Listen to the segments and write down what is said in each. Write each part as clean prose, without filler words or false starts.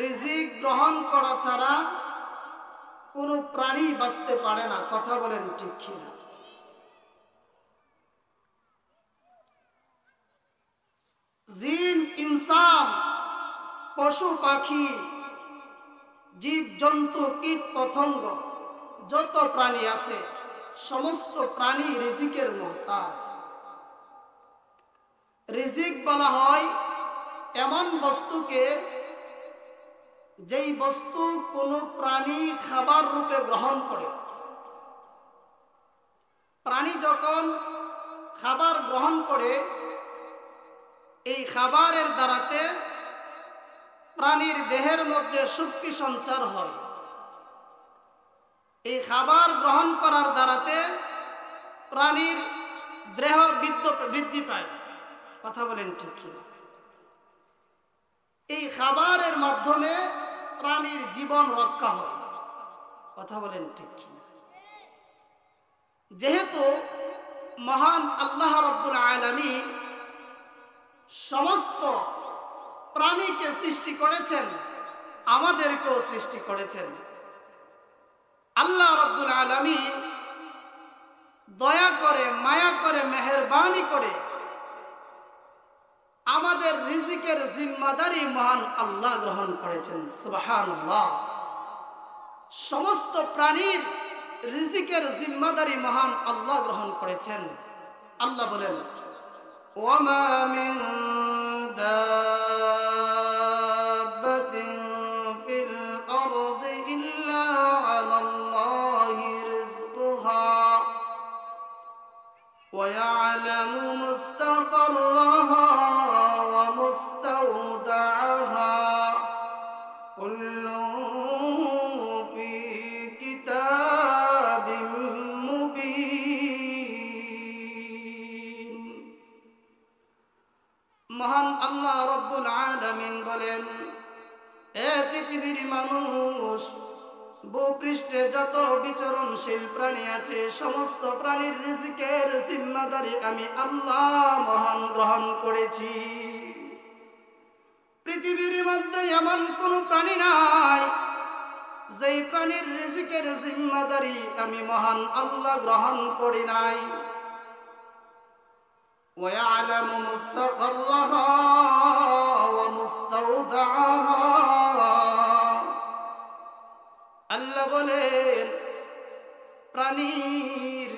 রিজিক গ্রহণ করা ছাড়া কোনো প্রাণী বাঁচতে পারে না। কথা বলেন ঠিক কিনা? জিন, ইনসান, পশু পাখি, জীব জন্তু, কীট পতঙ্গ, যত প্রাণী আছে সমস্ত প্রাণী রিজিকের মুহতাজ। রিজিক বলা হয় এমন বস্তুকে যেই বস্তু কোনো প্রাণী খাবার রূপে গ্রহণ করে। প্রাণী যখন খাবার গ্রহণ করে, এই খাবারের দ্বারাতে প্রাণীর দেহের মধ্যে শক্তি সঞ্চার হয়। এই খাবার গ্রহণ করার দ্বারাতে প্রাণীর দেহ বৃদ্ধি পায়। কথা বলেন ঠিক কি? এই খাবারের মাধ্যমে প্রাণীর জীবন রক্ষা হয়। কথা বলেন ঠিক কি? যেহেতু মহান আল্লাহ রাব্বুল আলামিন সমস্ত প্রাণীকে সৃষ্টি করেছেন, আমাদেরকেও সৃষ্টি করেছেন। আল্লাহ রাব্বুল আলামিন দয়া করে, মায়া করে, মেহেরবানি করে আমাদের রিজিকের জিম্মাদারি মহান আল্লাহ গ্রহণ করেছেন। সুবহানাল্লাহ। সমস্ত প্রাণীর রিজিকের জিম্মাদারি মহান আল্লাহ গ্রহণ করেছেন। আল্লাহ বলেন, ওয়ামা মিন দাব্বাতিন ফিল আরদি ইল্লা আলাল্লাহি রিজকুহা ওয়া ইয়ালামু মুস্তাকাররাহা ওয়া মুস্তাওদাআহা কুল্লুন ফি কিতাবিম মুবিন। মহান আল্লাহ রাব্বুল আলামিন বলেন, এ পৃথিবীর মানুষ, ভূপৃষ্ঠে যত বিচরণশীল প্রাণী আছে সমস্ত প্রাণীর রিজিকের জিম্মাদারি আমি আল্লাহ মহান গ্রহণ করেছি। পৃথিবীর মধ্যে এমন কোন প্রাণী নাই যেই প্রাণীর রিজিকের জিম্মাদারি আমি মহান আল্লাহ গ্রহণ করি নাই। وَيَعْلَمُ مُسْتَقَرَّهَا وَمُسْتَوْدَعَهَا। আল্লাহ বলেন, প্রাণীর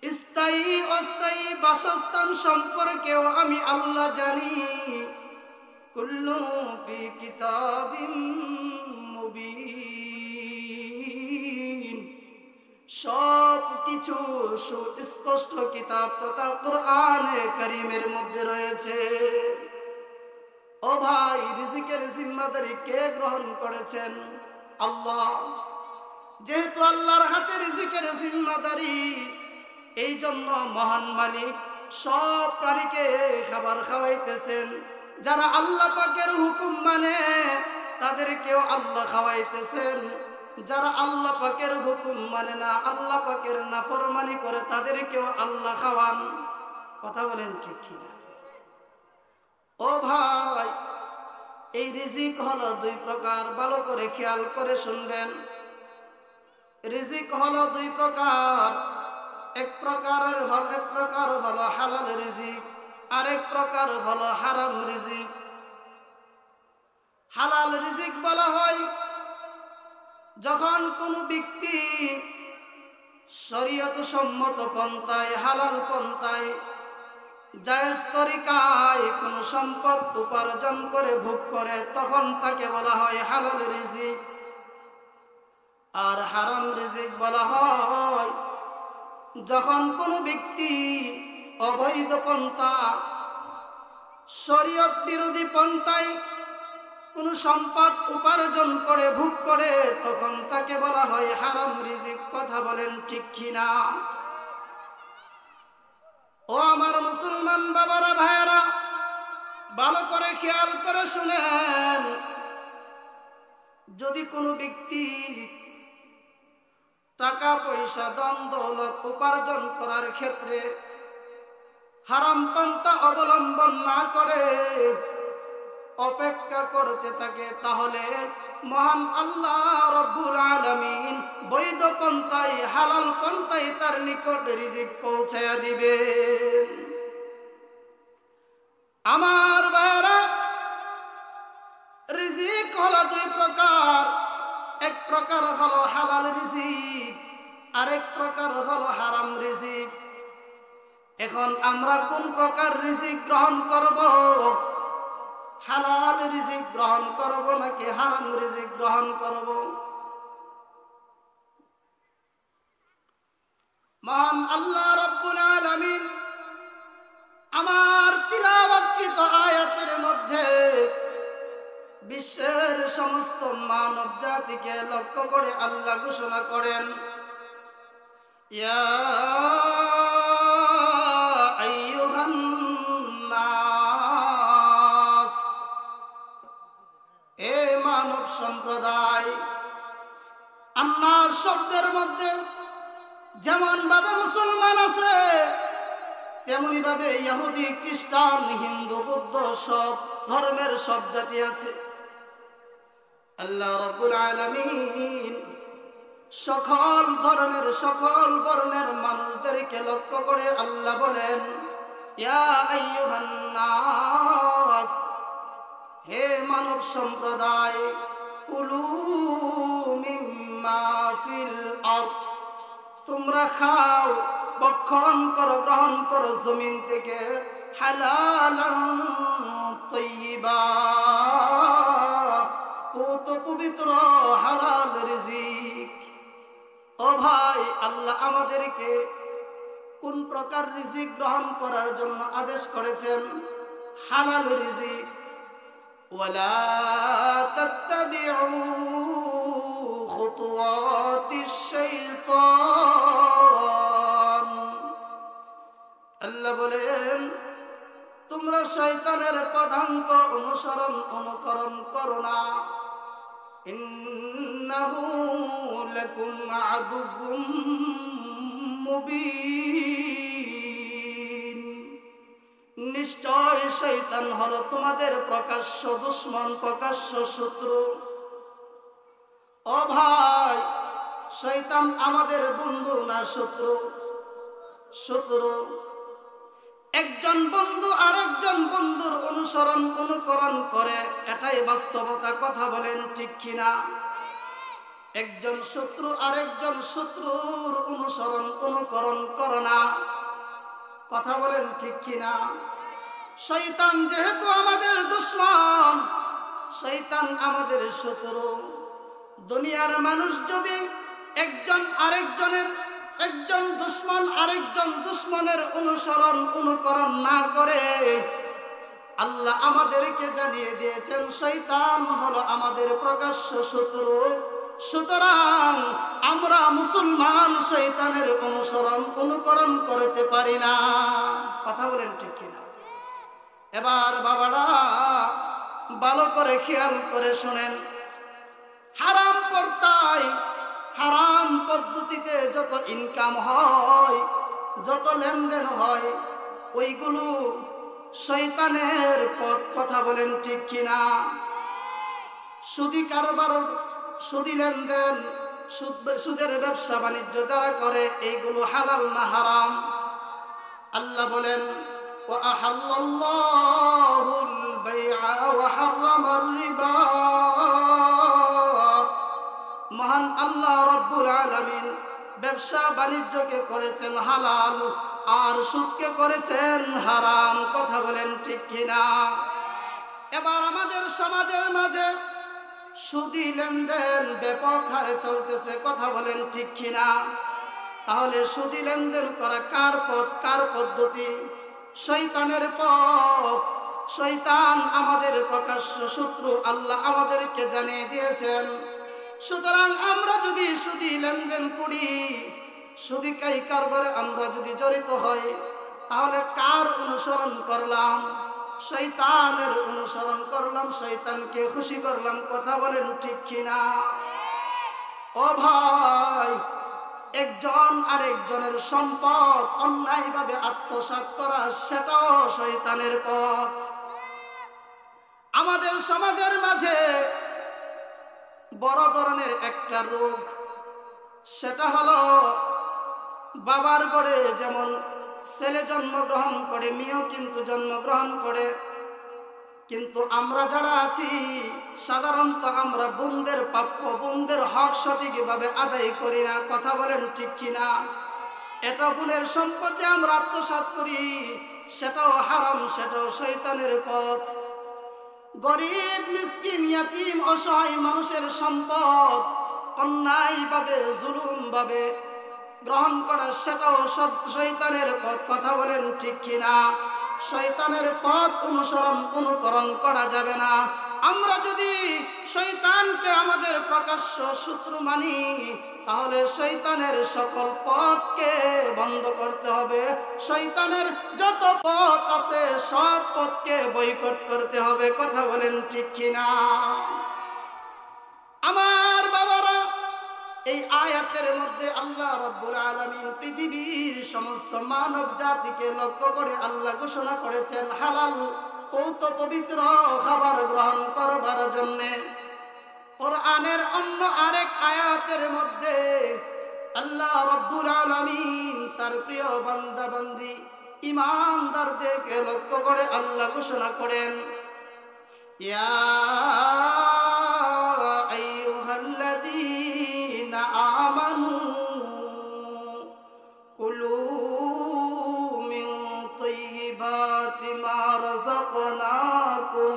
স্থায়ী অস্থায়ী বাসস্থান সম্পর্কেও আমি আল্লাহ জানি। কুল্লু ফি কিতাবিম মুবিন। সব কিছু সুস্পষ্ট কিতাব তথা কোরআনে কারীমের মধ্যে রয়েছে। ও ভাই, রিজিকের জিম্মাদারি কে গ্রহণ করেছেন? আল্লাহ। যেহেতু আল্লাহর হাতে রিজিকের জিম্মাদারি, এই জন্য মহান মালিক সব প্রাণীকে খাবার খাওয়াইতেছেন। যারা আল্লাহ পাকের হুকুম মানে তাদেরকেও আল্লাহ খাওয়াইতেছেন। যারা আল্লাহ পাকের হুকুম মানে না, আল্লাহ পাকের নাফরমানি করে, তাদেরকেও আল্লাহ খাওয়ান। কথা বলেন ঠিক কি? ও ভাই, এই রিজিক হলো দুই প্রকার, ভালো করে খেয়াল করে শুনবেন। রিজিক হলো দুই প্রকার। এক প্রকার হলো হালাল রিজিক, আরেক প্রকার হলো হারাম রিজিক। হালাল রিজিক বলা হয় যখন কোনো ব্যক্তি শরীয়ত সম্মত পন্থায়, হালাল পন্থায়, জায়েজ তরিকায় কোনো সম্পদ উপার্জন করে ভোগ করে, তখন তাকে বলা হয় হালাল রিজিক। আর হারাম রিজিক বলা হয় যখন কোনো ব্যক্তি অবৈধ পন্থা, শরীয়ত বিরোধী পন্থায় কোনো সম্পদ উপার্জন করে ভোগ করে, তখন তাকে বলা হয় হারাম রিজিক। কথা বলেন ঠিক কিনা? ও আমার মুসলমান বাবারা, ভাইয়েরা, ভালো করে খেয়াল করে শুনেন। যদি কোনো ব্যক্তি টাকা পয়সা, ধন দৌলত উপার্জন করার ক্ষেত্রে হারাম পন্থা অবলম্বন না করে, অপেক্ষা করতে থাকে, তাহলে মহান আল্লাহ রব্বুল আলামিন বৈধ পন্থায় হালাল পন্থায় তার নিকট রিজিক পৌঁছায়া দিবেন। আমার ভাইরা, রিজিক হলো দুই প্রকার। এক প্রকার হলো হালাল রিজিক, আরেক প্রকার হলো হারাম রিজিক। এখন আমরা কোন প্রকার রিজিক গ্রহণ করব? হালাল রিজিক গ্রহণ করব নাকি হারাম রিজিক গ্রহণ করব? মহান আল্লাহ রাব্বুল আলামিন আমার তিলাওয়াতকৃত আয়াতের মধ্যে বিশ্বের সমস্ত মানব জাতিকে লক্ষ্য করে আল্লাহ ঘোষণা করেন, ইয়া আইয়ুহান নাস, এ মানব সম্প্রদায়। আন্নাস শব্দের মধ্যে যেমন ভাবে মুসলমান আছে, তেমনি ভাবে ইহুদি, খ্রিস্টান, হিন্দু, বৌদ্ধ সব ধর্মের সব জাতি আছে। আল্লাহ রাব্বুল আলামিন সকল ধর্মের সকল বর্ণের মানুষদেরকে লক্ষ্য করে আল্লাহ বলেন, ইয়া আইয়ুহান নাস, হে মানব সম্প্রদায়, কুলু মিম্মা ফিল আরদ, তোমরা খাও, ভক্ষণ করো, গ্রহণ করো জমিন থেকে হালালান তাইয়্যিবা, পুত পবিত্র হালাল রিজিক। ও ভাই, আল্লাহ আমাদেরকে কোন প্রকার রিজিক গ্রহণ করার জন্য আদেশ করেছেন? হালাল রিজিক। ওয়ালা তাত্তাবিউ খুতুওয়াতিশ শাইতান, আল্লাহ বলেন তোমরা শয়তানের পদাঙ্ক অনুকরণ করো না। ইন্নাহু লাকুম আদুউম মুবিন, নিশ্চয় শয়তান হলো তোমাদের প্রকাশ্য দুশমন, প্রকাশ্য শত্রু। ও ভাই, শয়তান আমাদের বন্ধু না শত্রু? শত্রু। একজন বন্ধু আরেকজন বন্ধুর অনুকরণ করে, এটাই বাস্তবতা। কথা বলেন ঠিক কিনা? একজন শত্রু আরেকজন শত্রুর অনুকরণ করে না। কথা বলেন ঠিক কিনা? শয়তান যেহেতু আমাদের দুশমন, শয়তান আমাদের শত্রু। দুনিয়ার মানুষ যদি একজন দুশমন আরেকজন দুশমনের অনুকরণ না করে, আল্লাহ আমাদেরকে জানিয়ে দিয়েছেন শয়তান হলো আমাদের প্রকাশ্য শত্রু। সুতরাং আমরা মুসলমান শয়তানের অনুকরণ করতে পারি না। কথা বলেন ঠিক কিনা? এবার বাবারা ভালো করে খেয়াল করে শুনেন, হারাম পন্থায়, হারাম পদ্ধতিতে যত ইনকাম হয়, যত লেনদেন হয়, ওইগুলো শয়তানের পথ। কথা বলেন ঠিক কিনা? সুদি কারবার, সুদি লেনদেন, সুদের ব্যবসা বাণিজ্য যারা করে, এইগুলো হালাল না হারাম? আল্লাহ বলেন, ওয়া আহাল্লাল্লাহুল বাইআ ওয়া হারামার রিবা, মহান আল্লাহ রাব্বুল আলামিন ব্যবসা বাণিজ্যকে করেছেন হালাল, আর সুদকে করেছেন হারাম। কথা বলেন ঠিক কিনা? এবার আমাদের সমাজের মাঝে সুদি লেনদেন ব্যাপক হারে চলতেছে। কথা বলেন ঠিক কিনা? তাহলে সুদি লেনদেন করা কার পথ, কার পদ্ধতি? শয়তানের পথ। শয়তান আমাদের প্রকাশ্য শত্রু, আল্লাহ আমাদেরকে জানিয়ে দিয়েছেন। সুতরাং আমরা যদি সুদি লেনদেন করি, সুদি কারবারে আমরা যদি জড়িত হই, তাহলে কার অনুসরণ করলাম? শয়তানের অনুসরণ করলাম, শয়তানকে খুশি করলাম। কথা বলেন ঠিক কিনা? ও ভাই, একজন আরেকজনের সম্পদ অন্যায়ভাবে আত্মসাৎ করা, সেটাও শয়তানের পথ। আমাদের সমাজের মাঝে বড় ধরনের একটা রোগ, সেটা হলো বাবার ঘরে যেমন ছেলে জন্মগ্রহণ করে, মেয়েও কিন্তু জন্মগ্রহণ করে, কিন্তু আমরা যারা আছি সাধারণত আমরা বোনদের প্রাপ্য, বোনদের হক সঠিকভাবে আদায় করি না। কথা বলেন ঠিক কিনা? এটা বোনের সম্পদ যে আমরা আত্মসাৎ করি, সেটাও হারাম, সেটাও শয়তানের পথ। গরিব মিসকিন ইয়াতিম অসহায় মানুষের সম্পদ অন্যায়ভাবে জুলুমভাবে গ্রহণ করা, সেটাও শয়তানের পথ। কথা বলেন ঠিক কিনা? শয়তানের পথ অনুকরণ করা যাবে না। আমরা যদি শয়তানকে আমাদের প্রকাশ্য শত্রু মানি, তাহলে শয়তানের সকল পথকে বন্ধ করতে হবে। শয়তানের যত পথ আছে সব পথকে বয়কট করতে হবে। কথা বলেন ঠিক কিনা? আমার বাবারা, এই আয়াতের মধ্যে আল্লাহ রাব্বুল আলামিন পৃথিবীর সমস্ত মানব জাতিকে লক্ষ্য করে আল্লাহ ঘোষণা করেছেন হালাল পৌত পবিত্র খাবার গ্রহণ করবার জন্য। কোরআনের অন্য আরেক আয়াতের মধ্যে আল্লাহ রাব্বুল আলামিন তার প্রিয় বান্দা বান্দি ঈমানদারদেরকে লক্ষ্য করে আল্লাহ ঘোষণা করেন, ইয়া আইয়ুহাল্লাযীনা আমানু কুলু মিন তাইয়্যিবাতি মা রাযাকনাকুম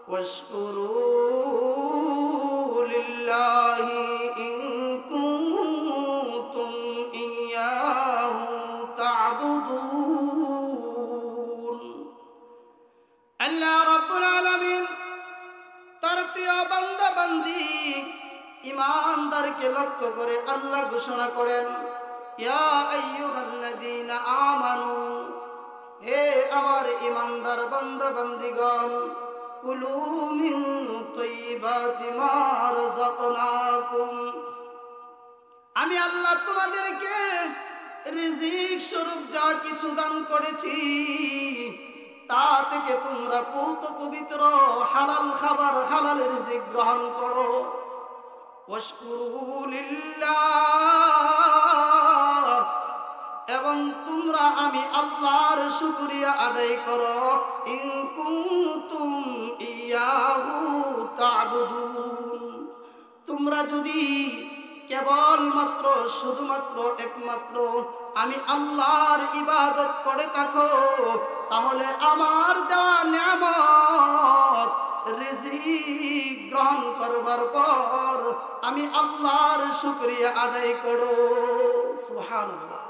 ওয়াশকুরু লিল্লাহি ইন কুনতুম ইয়্যাহু তা'বুদুন। আল্লাহ রাব্বুল আলামিন তার প্রিয় বান্দা বান্দি ঈমানদারকে লক্ষ্য করে আল্লাহ ঘোষণা করেন, ইয়া আইয়ুহাল্লাযীনা আমানু, হে আমার ঈমানদার বান্দা বান্দিগণ, কুলু মিন তাইয়্যিবাতি মা রাযাকনাকুম, আমি আল্লাহ তোমাদেরকে রিজিক স্বরূপ যা কিছু দান করেছি তা থেকে তোমরা পৌত পবিত্র হালাল খাবার, হালাল রিজিক গ্রহণ করো। ওয়াশকুরু লিল্লাহ, এবং তোমরা আমি আল্লাহর শুকরিয়া আদায় করো। ইন কুনতুম ইয়্যাহু তা'বুদুন, তোমরা যদি কেবলমাত্র শুধুমাত্র একমাত্র আমি আল্লাহর ইবাদত করে থাকো, তাহলে আমার দেওয়া নিয়ামত রিজিক গ্রহণ করবার পর আমি আল্লাহর শুকরিয়া আদায় করো। সুবহানাল্লাহ।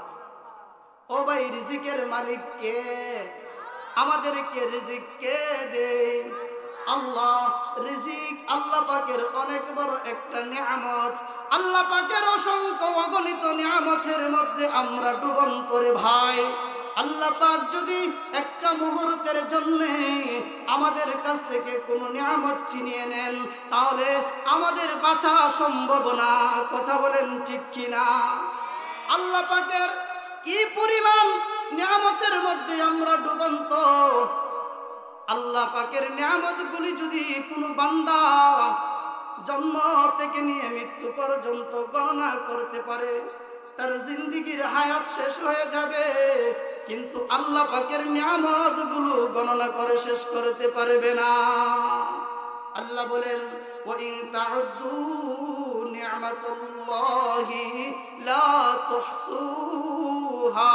ও ভাই, রিজিকের মালিক কে? আমাদেরকে রিজিক কে দেয়? আল্লাহ। রিজিক আল্লাহ পাকের অনেক বড় একটা নিয়ামত। আল্লাহ পাকের অসংখ্য অগণিত নিয়ামতের মধ্যে আমরা ডুবন্ত রে ভাই। আল্লাহ পাক যদি একটা মুহূর্তের জন্য আমাদের কাছ থেকে কোনো নিয়ামত ছিনিয়ে নেন, তাহলে আমাদের বাঁচা সম্ভব না। কথা বলেন ঠিক কিনা? আল্লাহ পাকের কি পরিমাণ নিয়ামতের মধ্যে আমরা ডুবন্ত। আল্লাহ পাকের নিয়ামতগুলি যদি কোনো বান্দা জন্ম থেকে নিয়ে মৃত্যু পর্যন্ত গণনা করতে পারে, তার জিন্দেগীর হায়াত শেষ হয়ে যাবে, কিন্তু আল্লাহ পাকের নিয়ামতগুলো গণনা করে শেষ করতে পারবে না। আল্লাহ বলেন, ওয়া ইন তা'উদ্দু নি'মাতাল্লাহি লা তুহসুহা,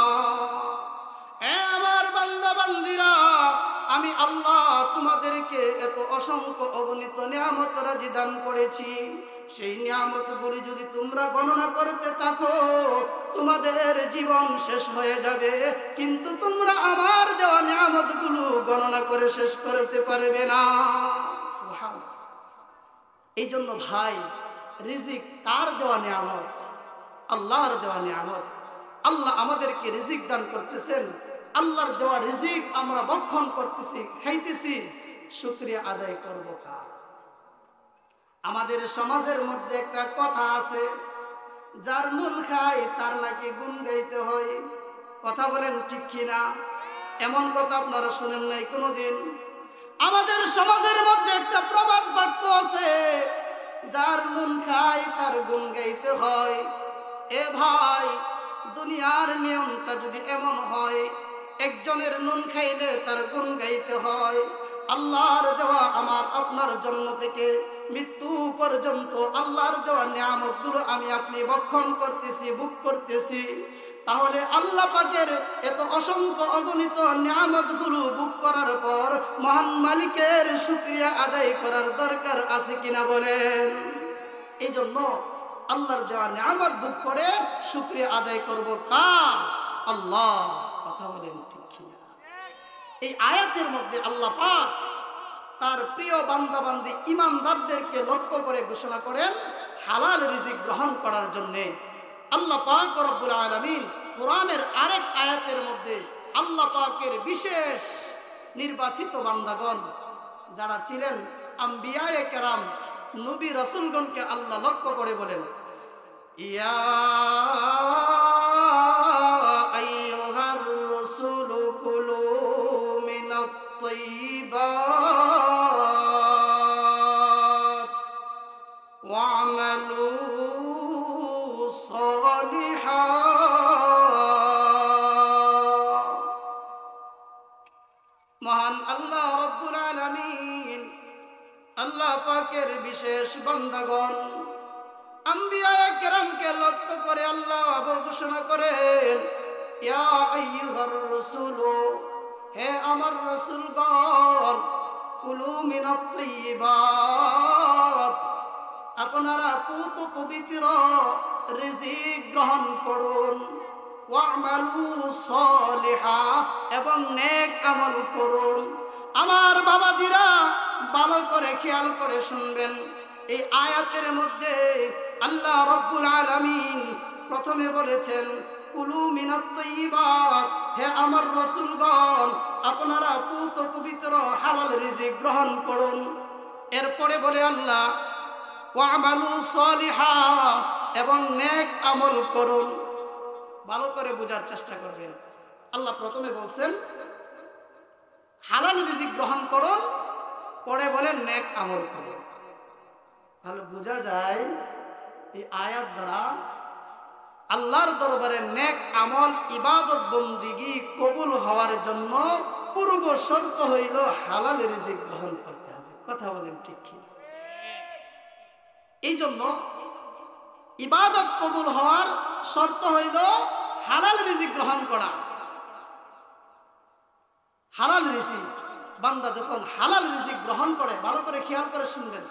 এ আমার বান্দা বান্দিরা, আমি আল্লাহ তোমাদেরকে এত অসংখ্য অগণিত নিয়ামত রাজি দান করেছি, সেই নিয়ামতগুলি যদি তোমরা গণনা করতে থাকো তোমাদের জীবন শেষ হয়ে যাবে, কিন্তু তোমরা আমার দেওয়া নিয়ামতগুলো গণনা করে শেষ করতে পারবে না। সুবহানাল্লাহ। এই জন্য ভাই, রিজিক কার দেওয়া নিয়ামত? আল্লাহর দেওয়া নিয়ামত। আল্লাহ আমাদেরকে রিজিক দান করতেছেন, আল্লাহর দেওয়া রিজিক আমরা ভক্ষণ করতেছি, খাইতেছি, শুকরিয়া আদায় করব কার? আমাদের সমাজের মধ্যে একটা কথা আছে, যার নুন খায় তার নাকি গুণ গাইতে হয়। কথা বলেন ঠিক কিনা? এমন কথা আপনারা শুনেন নাই কোনোদিন? আমাদের সমাজের মধ্যে একটা প্রবাদ বাক্য আছে, যার নুন খাই তার গুণ গাইতে হয়। এ ভাই, দুনিয়ার নিয়মটা যদি এমন হয়, একজনের নুন খাইলে তার গুণ গাইতে হয়। আল্লাহর দেওয়া আমার আপনার জন্ম থেকে মৃত্যু পর্যন্ত আল্লাহর দেওয়া নিয়ামতগুলো আমি আপনি ভক্ষণ করতেছি, ভোগ করতেছি। তাহলে আল্লাহ পাকের এত অসংখ্য অগণিত নিয়ামতগুলো ভোগ করার পর মহান মালিকের শুকরিয়া আদায় করার দরকার আছে কিনা বলেন? এই জন্য আল্লাহর দেওয়া নিয়ামত ভোগ করে শুকরিয়া আদায় করব কার? আল্লাহ। কথা বলেন ঠিক কিনা? এই আয়াতের মধ্যে আল্লাহ পাক তার প্রিয় বান্দা বান্দি ঈমানদারদেরকে লক্ষ্য করে ঘোষণা করেন হালাল রিজিক গ্রহণ করার জন্য। আল্লাহ পাক রব্বুল আলামিন কোরআনের আরেক আয়াতের মধ্যে আল্লাহ পাকের বিশেষ নির্বাচিত বান্দাগণ যারা ছিলেন আম্বিয়ায়ে কেরাম, নবী রাসূলগণকে আল্লাহ লক্ষ্য করে বলেন, ইয়া আইয়ুহার রাসূলু কুলু মিনাত তাইয়্যিবাত ওয়া'মালু সালিহান। মহান আল্লাহ রব্বুল আলামিন আল্লাহ পাকের বিশেষ বান্দাগণ আম্বিয়ায়ে কেরামকে লক্ষ্য করে আল্লাহ ঘোষণা করেন, ইয়া আইয়ুহার রাসূল, হে আমার রাসূলগণ, কুলু মিনাত তাইয়্যিবাত, আপনারা পুত পবিত্র রিজিক গ্রহণ করুন, ওয়া'মালু সালিহা, এবং নেক আমল করুন। আমার বাবাজিরা ভালো করে খেয়াল করে শুনবেন, এই আয়াতের মধ্যে আল্লাহ রব্বুল আলামিন প্রথমে বলেছেন কুলু মিনাত তাইয়্যিবাত, হে আমার রাসূলগণ, আপনারা পুত পবিত্র হালাল রিজিক গ্রহণ করুন। এরপরে বলে আল্লাহ ওয়া'মালু সালিহা, এবং নেক আমল করুন। ভালো করে বোঝার চেষ্টা করবেন। আল্লাহ প্রথমে বলছেন হালাল রিজিক গ্রহণ করুন, পরে বলেন নেক আমল করুন। তাহলে বোঝা যায় এই আয়াত দ্বারা আল্লাহর দরবারে নেক আমল ইবাদত বন্দিগি কবুল হওয়ার জন্য পূর্ব শর্ত হইল হালাল রিজিক গ্রহণ করতে হবে। কথা বলেন ঠিক কি? এই জন্য ইবাদত কবুল হওয়ার শর্ত হইল হালাল রিজিক গ্রহণ করা। হালাল রিজিক, বান্দা যখন হালাল রিজিক গ্রহণ করে, ভালো করে খেয়াল করে শুনবেন,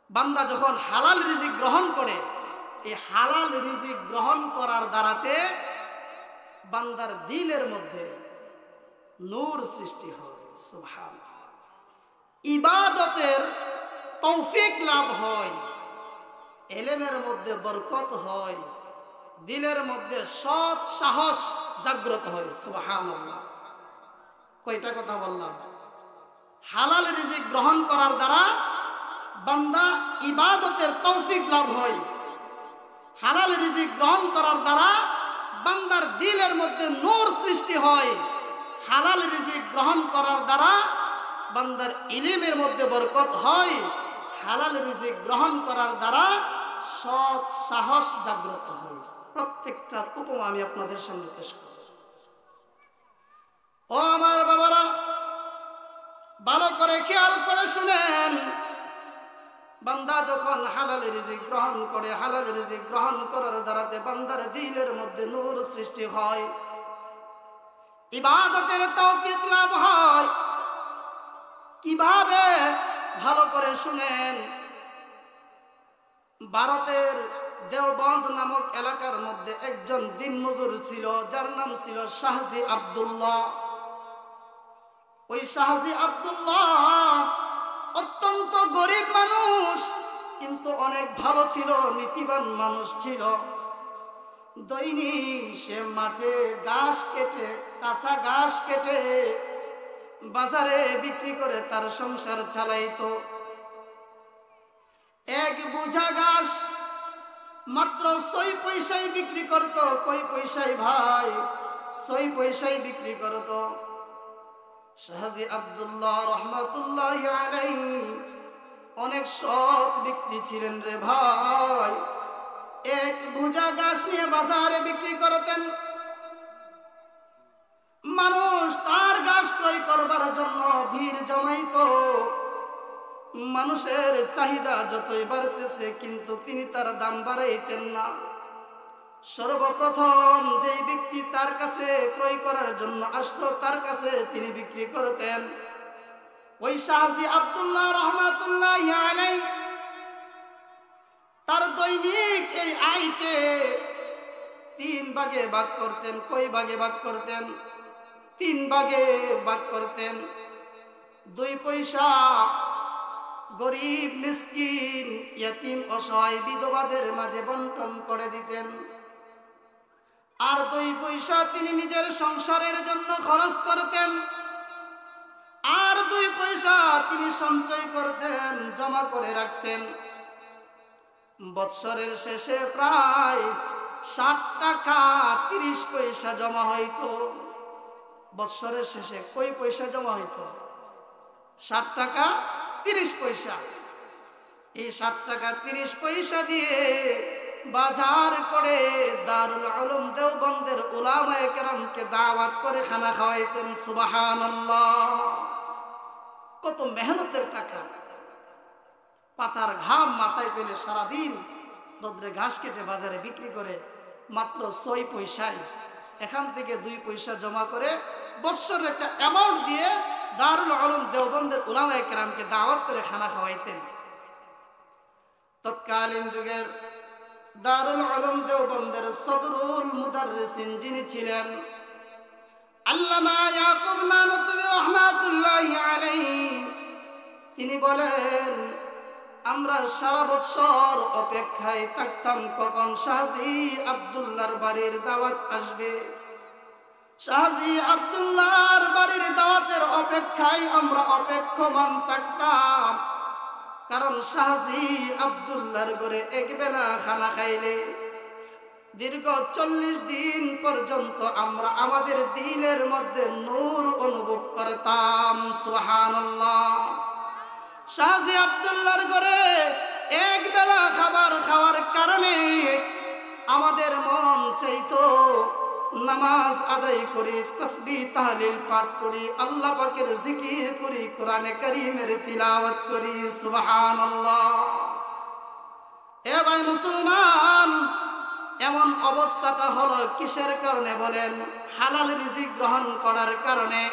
বান্দা যখন হালাল রিজিক গ্রহণ করে, এই হালাল রিজিক গ্রহণ করার দ্বারাতে বান্দার দিলের মধ্যে নূর সৃষ্টি হয়। সুবহানাল্লাহ। ইবাদতের তৌফিক লাভ হয়, ইলমের মধ্যে বরকত হয়, দিলের মধ্যে সৎ সাহস জাগ্রত হয়। সুবহানাল্লাহ। কয়টা কথা বললাম? হালাল রিজিক গ্রহণ করার দ্বারা বান্দা ইবাদতের তৌফিক লাভ হয়, হালাল রিজিক গ্রহণ করার দ্বারা বান্দার দিলের মধ্যে নূর সৃষ্টি হয়, হালাল রিজিক গ্রহণ করার দ্বারা বান্দার ইলমের মধ্যে বরকত হয়, হালাল রিজিক গ্রহণ করার দ্বারা সৎ সাহস জাগ্রত হয়। প্রত্যেকটার উপমা আমি আপনাদের সামনে পেশ করব। ও আমার বাবারা, ভালো করে খেয়াল করে শুনেন, বান্দা যখন হালাল রিজিক গ্রহণ করে, হালাল রিজিক গ্রহণ করার দ্বারাতে বান্দার দিলের মধ্যে নূর সৃষ্টি হয়, ইবাদতের তৌফিক লাভ হয়। কিভাবে? ভালো করে শুনেন। ভারতের দেওবন্দ নামক এলাকার মধ্যে একজন দিনমজুর ছিল, যার নাম ছিল শাহজি আব্দুল্লাহ। ওই শাহজি আব্দুল্লাহ অত্যন্ত গরিব মানুষ, কিন্তু অনেক ভালো ছিল, নীতিবান মানুষ ছিল। দৈনিক সে মাঠে ঘাস কেটে, কাঁচা ঘাস কেটে বাজারে বিক্রি করে তার সংসার চালাইতো। এক বোঝা ঘাস মাত্র 6 পয়সায় বিক্রি করত। কয় পয়সায় ভাই? 6 পয়সায় বিক্রি করত। শাহজি আব্দুল্লাহ রহমাতুল্লাহি আলাইহি অনেক সৎ ব্যক্তি ছিলেন রে ভাই। এক ভুজা ঘাস নিয়ে বাজারে বিক্রি করতেন। মানুষ তার ঘাস ক্রয় করবার জন্য ভিড় জমাইতো। মানুষের চাহিদা যতই বাড়তেছে কিন্তু তিনি তার দাম বাড়াইতেন না। সর্বপ্রথম যেই ব্যক্তি তার কাছে ক্রয় করার জন্য আসতো তার কাছে তিনি বিক্রি করতেন। ওই শাহজি আব্দুল্লাহ রহমাতুল্লাহি আলাইহি তার দৈনিক এই আয়কে 3 ভাগে ভাগ করতেন। কই ভাগে ভাগ করতেন? 3 ভাগে ভাগ করতেন। 2 পয়সা গরিব মিসকিন ইয়তীম অসহায় বিধবাদের মাঝে বন্টন করে দিতেন। আর 2 পয়সা তিনি নিজের সংসারের জন্য খরচ করতেন। আর 2 পয়সা তিনি সঞ্চয় করতেন, জমা করে রাখতেন। বৎসরের শেষে প্রায় 60 টাকা 30 পয়সা জমা হইতো। বৎসরের শেষে কই পয়সা জমা হইতো? 60 টাকা 30 পয়সা। এই 60 টাকা 30 পয়সা দিয়ে বাজার করে দারুল উলুম দেওবন্দের উলামায়ে কেরামকে দাওয়াত করে খানা খাওয়াইতেন। সুবহানাল্লাহ! কত মেহনতের টাকা। পাতার ঘাম মাথায় পেলে সারাদিন রোদ্রে ঘাস কেটে বাজারে বিক্রি করে মাত্র 6 পয়সায় এখান থেকে 2 পয়সা জমা করে বৎসরের একটা অ্যামাউন্ট দিয়ে দারুল উলুম দেওবন্দের উলামায়ে কেরামকে দাওয়াত করে খানা খাওয়াইতেন। তৎকালীন যুগের দারুল উলুম দেওবন্দের সদরুল মুদাররিসিন যিনি ছিলেন আল্লামা ইয়াকুব নানতুবি রহমাতুল্লাহি আলাইহি, তিনি বলেন, আমরা সারা বছর অপেক্ষায় থাকতাম কখন শাহজি আব্দুল্লাহর বাড়ির দাওয়াত আসবে। শাহজি আব্দুল্লাহর বাড়ির দাওয়াতের অপেক্ষায় আমরা অপেক্ষমান থাকতাম। কারণ শাহজি আব্দুল্লাহর ঘরে একবেলা খানা খাইলে দীর্ঘ 40 দিন পর্যন্ত আমরা আমাদের দিলের মধ্যে নূর অনুভব করতাম। সুবহানাল্লাহ! শাহজি আব্দুল্লাহর ঘরে এক বেলা খাবার খাওয়ার কারণে আমাদের মন চাইতো নামাজ আদায় করি, তাসবিহ তাহলিল পাঠ করি, আল্লাহ পাকের জিকির করি, কোরআনে কারীমের তিলাওয়াত করি। সুবহানাল্লাহ! এ ভাই মুসলমান, এমন অবস্থাটা হলো কিসের কারণে বলেন? হালাল রিজিক গ্রহণ করার কারণে।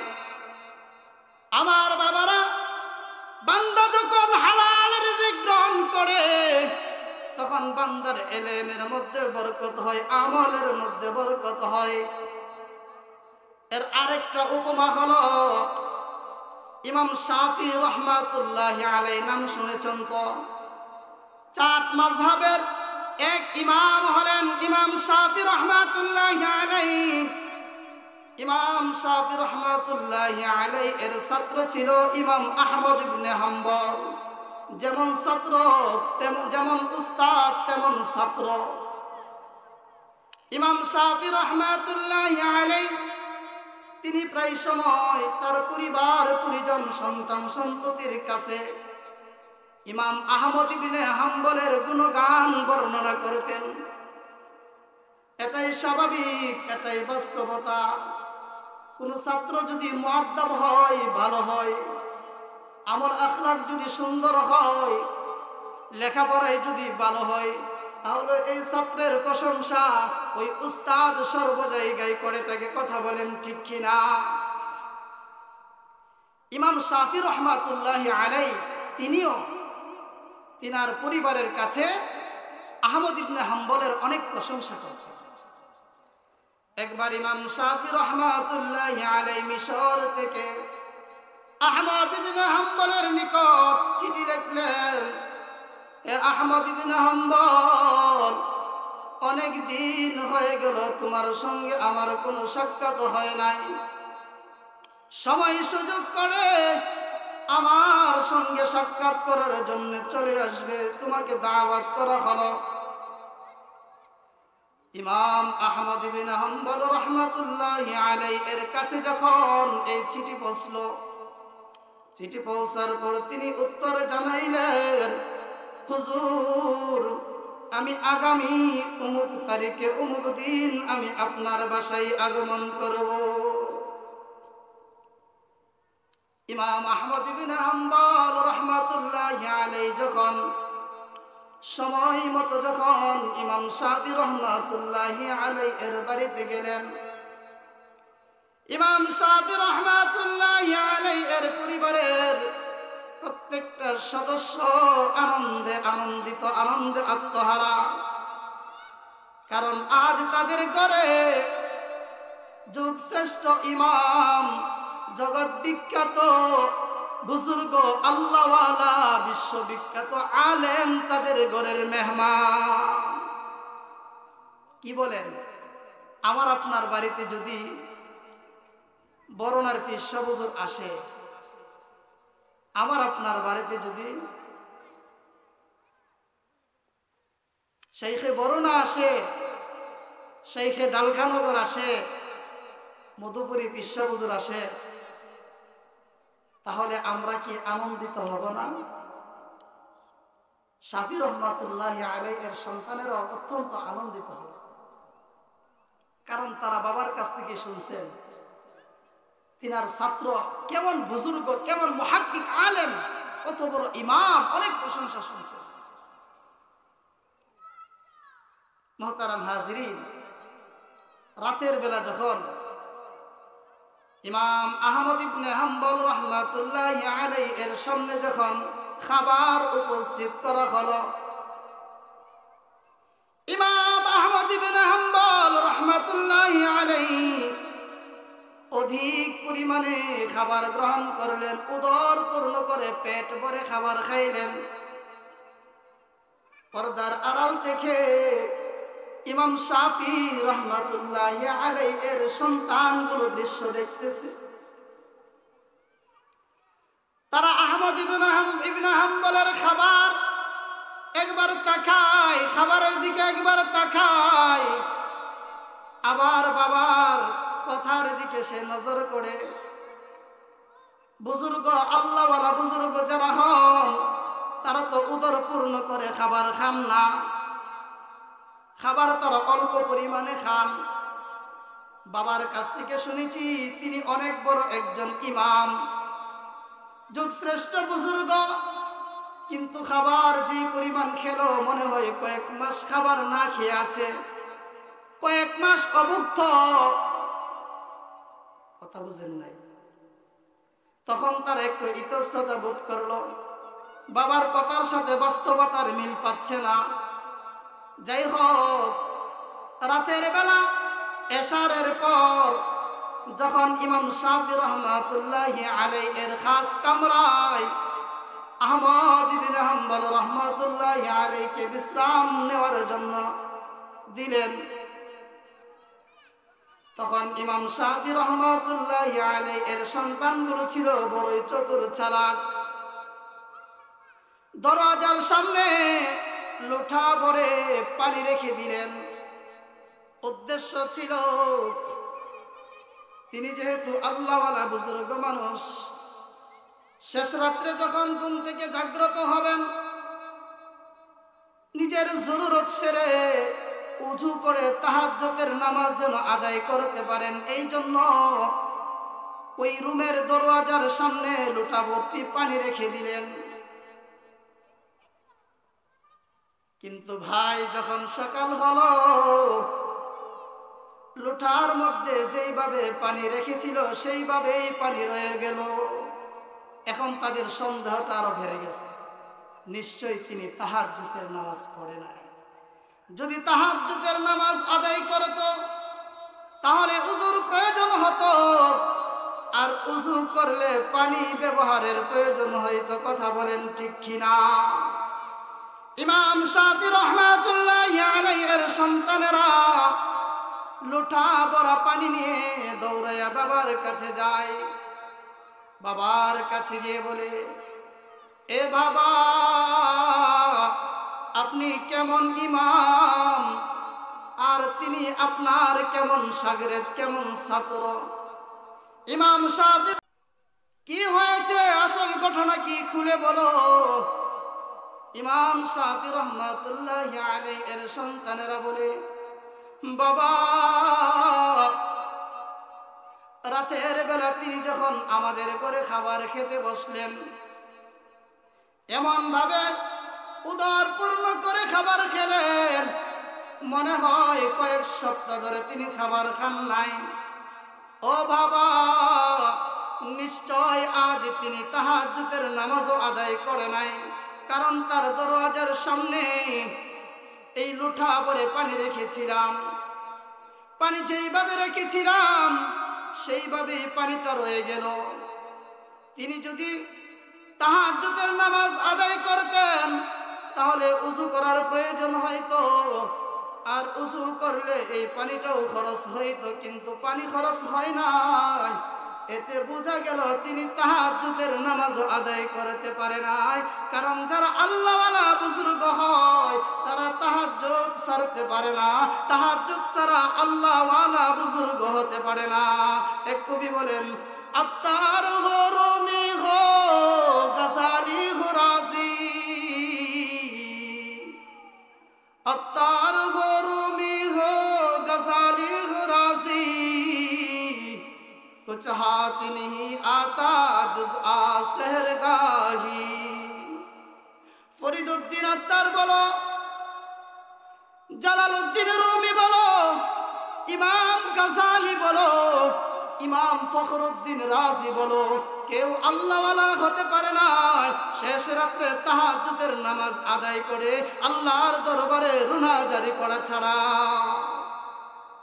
আমার বাবারা, বান্দা যখন হালাল রিজিক গ্রহণ করে তখন বান্দার ইলমের মধ্যে বরকত হয়, আমলের মধ্যে বরকত হয়। এর আরেকটা উপমা হলো ইমাম শাফি রহমাতুল্লাহি আলাইহি, নাম শুনেছেন তো? 4 মাযহাবের এক ইমাম হলেন ইমাম শাফি রহমাতুল্লাহি আলাইহি। ইমাম শাফি রহমাতুল্লাহি আলাইহি এর ছাত্র ছিল ইমাম আহমদ ইবনে হাম্বল। যেমন ছাত্র যেমন উস্তাদ তেমন ছাত্র। ইমাম শাফি রহমাতুল্লাহি আলাইহি তিনি প্রায় সময় তার পরিবার পরিজন সন্তান সন্ততির কাছে ইমাম আহমদ ইবনে হাম্বলের গুণগান বর্ণনা করতেন। এটাই স্বাভাবিক, এটাই বাস্তবতা। কোন ছাত্র যদি মুআদ্দাব হয়, ভালো হয়, আমল আখলাক যদি সুন্দর হয়, লেখাপড়ায় যদি ভালো হয়, তাহলে এই ছাত্রের প্রশংসা ওই উস্তাদ সর্ব জায়গায় করে থাকে। কথা বলেন ঠিক কিনা? ইমাম শাফি রহমাতুল্লাহি আলাইহি তিনিও তিনার পরিবারের কাছে আহমদ ইবনে হাম্বলের অনেক প্রশংসা করছেন। একবার ইমাম শাফি রহমাতুল্লাহি আলাইহি মিশর থেকে আহমদ ইবনে হাম্বলের নিকট চিঠি লিখলেন, হে আহমদ ইবনে হাম্বল, অনেক দিন হয়ে গেল তোমার সঙ্গে আমার কোনো সাক্ষাৎ হয় নাই। সময় সুযোগ করে আমার সঙ্গে সাক্ষাৎ করার জন্য চলে আসবে, তোমাকে দাওয়াত করা হলো। ইমাম আহমদ বিন হাম্বল রহমাতুল্লাহি আলাইহি এর কাছে যখন এই চিঠি পৌঁছলো, চিঠি পৌঁছার পর তিনি উত্তর জানাইলেন, হুজুর, আমি আগামী অমুক তারিখে অমুক দিন আমি আপনার বাসায় আগমন করব। ইমাম আহমদ বিন হাম্বল রহমাতুল্লাহি আলাইহি যখন সময় মতো যখন ইমাম শাফি রহমাতুল্লাহি আলাইহি এর বাড়িতে গেলেন, ইমাম শাফি রহমাতুল্লাহি আলাইহি এর পরিবারের প্রত্যেকটা সদস্য আনন্দে আনন্দিত, আনন্দে আত্মহারা। কারণ আজ তাদের ঘরে যুগশ্রেষ্ঠ ইমাম, জগৎ বিখ্যাত বুজুর্গ, আল্লাহওয়ালা, বিশ্ববিখ্যাত আলেম তাদের ঘরের মেহমান। কি বলেন? আমার আপনার বাড়িতে যদি বরনার ফিরসা হুজুর আসে, আমার আপনার বাড়িতে যদি শেখে বরনা আসে, শেখে ডালখানগর আসে, মধুপুরী ফিরসা হুজুর আসে, তাহলে আমরা কি আনন্দিত হব না? শাফি রহমাতুল্লাহি আলাইহি এর সন্তানেরা অত্যন্ত আনন্দিত হবে। কারণ তারা বাবার কাছ থেকে শুনছেন তিনার ছাত্র কেমন বুজুর্গ, কেমন মুহাক্কিক আলেম, কত বড় ইমাম, অনেক প্রশংসা শুনছেন। মুহতারাম হাজিরিন, রাতের বেলা যখন ইমাম আহমদ ইবনে হাম্বল রহমাতুল্লাহি আলাইহি এর সামনে যখন খাবার উপস্থিত করা হলো, ইমাম আহমদ ইবনে হাম্বল রহমাতুল্লাহি আলাইহি অধিক পরিমাণে খাবার গ্রহণ করলেন, উদর পূর্ণ করে পেট ভরে খাবার খাইলেন। পর্দার আড়াল থেকে ইমাম শাফি রহমাতুল্লাহি আলাইহি এর সন্তানগুলো দৃশ্য দেখতেছে। তারা আহমদ ইবনে হাম্বলের খাবার একবার তাকায়, খাবারের দিকে একবার তাকায়, আবার বাবার কথার দিকে সে নজর করে। বুজুর্গ, আল্লাহওয়ালা বুজুর্গ যারা হন, তারা তো উদর পূর্ণ করে খাবার খান না, খাবার তারা অল্প পরিমাণে খান। বাবার কাছ থেকে শুনেছি তিনি অনেক বড় একজন ইমাম, যুগশ্রেষ্ঠ বুজুর্গ, কিন্তু খাবার যে পরিমাণ খেলো মনে হয় কয়েক মাস খাবার না খেয়ে আছে, কয়েক মাস অভুক্ত। কথা বুঝেন নাই? তখন তার একটু ইতস্ততা বোধ করলো, বাবার কথার সাথে বাস্তবতার মিল পাচ্ছে না। যাই হোক, রাতের বেলা এশারের পর যখন ইমাম শাফি রহমাতুল্লাহি আলাইহি এর খাস কামরায় আহমদ ইবনে হাম্বল রহমাতুল্লাহি আলাইহিকে বিশ্রাম নেওয়ার জন্য দিলেন, তখন ইমাম শাফি রহমাতুল্লাহি আলাইহি এর সন্তানগুলো ছিল বড়ই চতুর চালাক। দরজার সামনে লোটা ভরে পানি রেখে দিলেন। উদ্দেশ্য ছিল তিনি যেহেতু আল্লাহওয়ালা বুজুর্গ মানুষ, শেষ রাত্রে যখন ঘুম থেকে জাগ্রত হবেন, নিজের জরুরত সেরে উযু করে তাহাজ্জুদের নামাজ যেন আদায় করতে পারেন, এই জন্য ওই রুমের দরওয়াজার সামনে লোটা ভর্তি পানি রেখে দিলেন। কিন্তু ভাই, যখন সকাল হলো, লোটার মধ্যে যেইভাবে পানি রেখেছিল সেইভাবেই পানি রয়ে গেল। এখন তাদের সন্দেহটা আরো বেড়ে গেছে, নিশ্চয়ই তিনি তাহাজ্জুদের নামাজ পড়ে নাই। যদি তাহাজ্জুদের নামাজ আদায় করত তাহলে উযুর প্রয়োজন হতো, আর উযু করলে পানি ব্যবহারের প্রয়োজন হইতো। কথা বলেন ঠিক কিনা? ইমাম শাফি রাহমাতুল্লাহি আলাইহি এর সন্তানেরা লোটা ভরা পানি নিয়ে দৌড়াইয়া বাবার কাছে যায়। বাবার কাছে গিয়ে বলে, এ বাবা, আপনি কেমন ইমাম, আর তিনি আপনার কেমন শাগিরদ, কেমন ছাত্র। ইমাম শাফি, কি হয়েছে, আসল ঘটনা কি খুলে বলো। ইমাম শাফি রহমাতুল্লাহি আলাইহি এর সন্তানেরা বলে, বাবা রাতের বেলা তিনি যখন আমাদের ঘরে খাবার খেতে বসলেন, এমন ভাবে উদর পূর্ণ করে খাবার খেলেন, মনে হয় কয়েক সপ্তাহ ধরে তিনি খাবার খান নাই। ও বাবা, নিশ্চয় আজ তিনি তাহাজ্জুদের নামাজও আদায় করে নাই, কারণ তার দরওয়াজার সামনে এই লুঠা ভরে পানি রেখেছিলাম। পানি যেইভাবে রেখেছিলাম সেইভাবেই পানিটা রয়ে গেল। তিনি যদি তাহাজ্জুদের নামাজ আদায় করতেন তাহলে উযু করার প্রয়োজন হয়তো, আর উযু করলে এই পানিটাও খরচ হইতো, কিন্তু পানি খরচ হয় না। এতে বোঝা গেল তিনি তাহাজ্জুদের নামাজও আদায় করতে পারে নাই। কারণ যারা আল্লাহওয়ালা বুজুর্গ হয় তারা তাহাজ্জুদ ছাড়তে পারে না, তাহাজ্জুদ ছাড়া আল্লাহওয়ালা বুজুর্গ হতে পারে না। এক কবি বলেন, আত্তার হো রুমি হো গজালি হো রাজি, अत्तार हो रूमी हो गजाली हो राजी, कुछ हाथ नहीं आता जुज़आ सहरगाही। ফরিদউদ্দিন আত্তার বলো, জালালউদ্দিন রুমি বলো, ইমাম গজালি বলো, ইমাম ফখরুদ্দিন রাজি বলো, কেউ আল্লাহওয়ালা হতে পারে না শেষ রাত্রে তাহাজ্জুদের নামাজ আদায় করে আল্লাহর দরবারে রুনা জারি করা ছাড়া।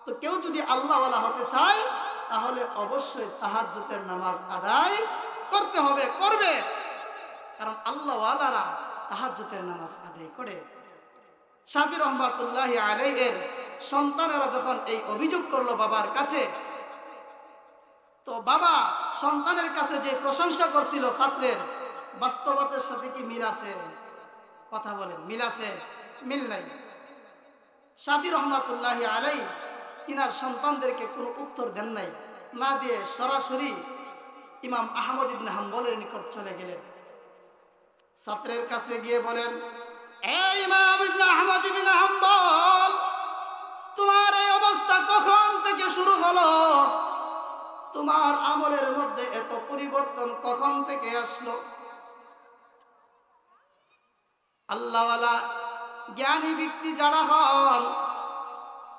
তো কেউ যদি আল্লাহওয়ালা হতে চায় তাহলে অবশ্যই তাহাজ্জুদের নামাজ আদায় করতে হবে, করবে। কারণ আল্লাহওয়ালারা তাহাজ্জুদের নামাজ আদায় করে। শাফি রহমাতুল্লাহি আলাইহি এর সন্তানেরা যখন এই অভিযোগ করলো বাবার কাছে, তো বাবা সন্তানের কাছে যে প্রশংসা করছিল ছাত্রের, বাস্তবতার সাথে কি মিল আছে? কথা বলেন, মিল আছে? মিল নাই। শাফি রহমাতুল্লাহি আলাইহি তিনার সন্তানদেরকে কোনো উত্তর দেন নাই, না দিয়ে সরাসরি ইমাম আহমদ ইবনে হাম্বলের নিকট চলে গেলেন। ছাত্রের কাছে গিয়ে বলেন, এই ইমাম ইবনে আহমদ ইবনে হাম্বল, তোমার এই অবস্থা কখন থেকে শুরু হলো? তোমার আমলের মধ্যে এত পরিবর্তন কখন থেকে আসলো? আল্লাহওয়ালা জ্ঞানী ব্যক্তি যারা হন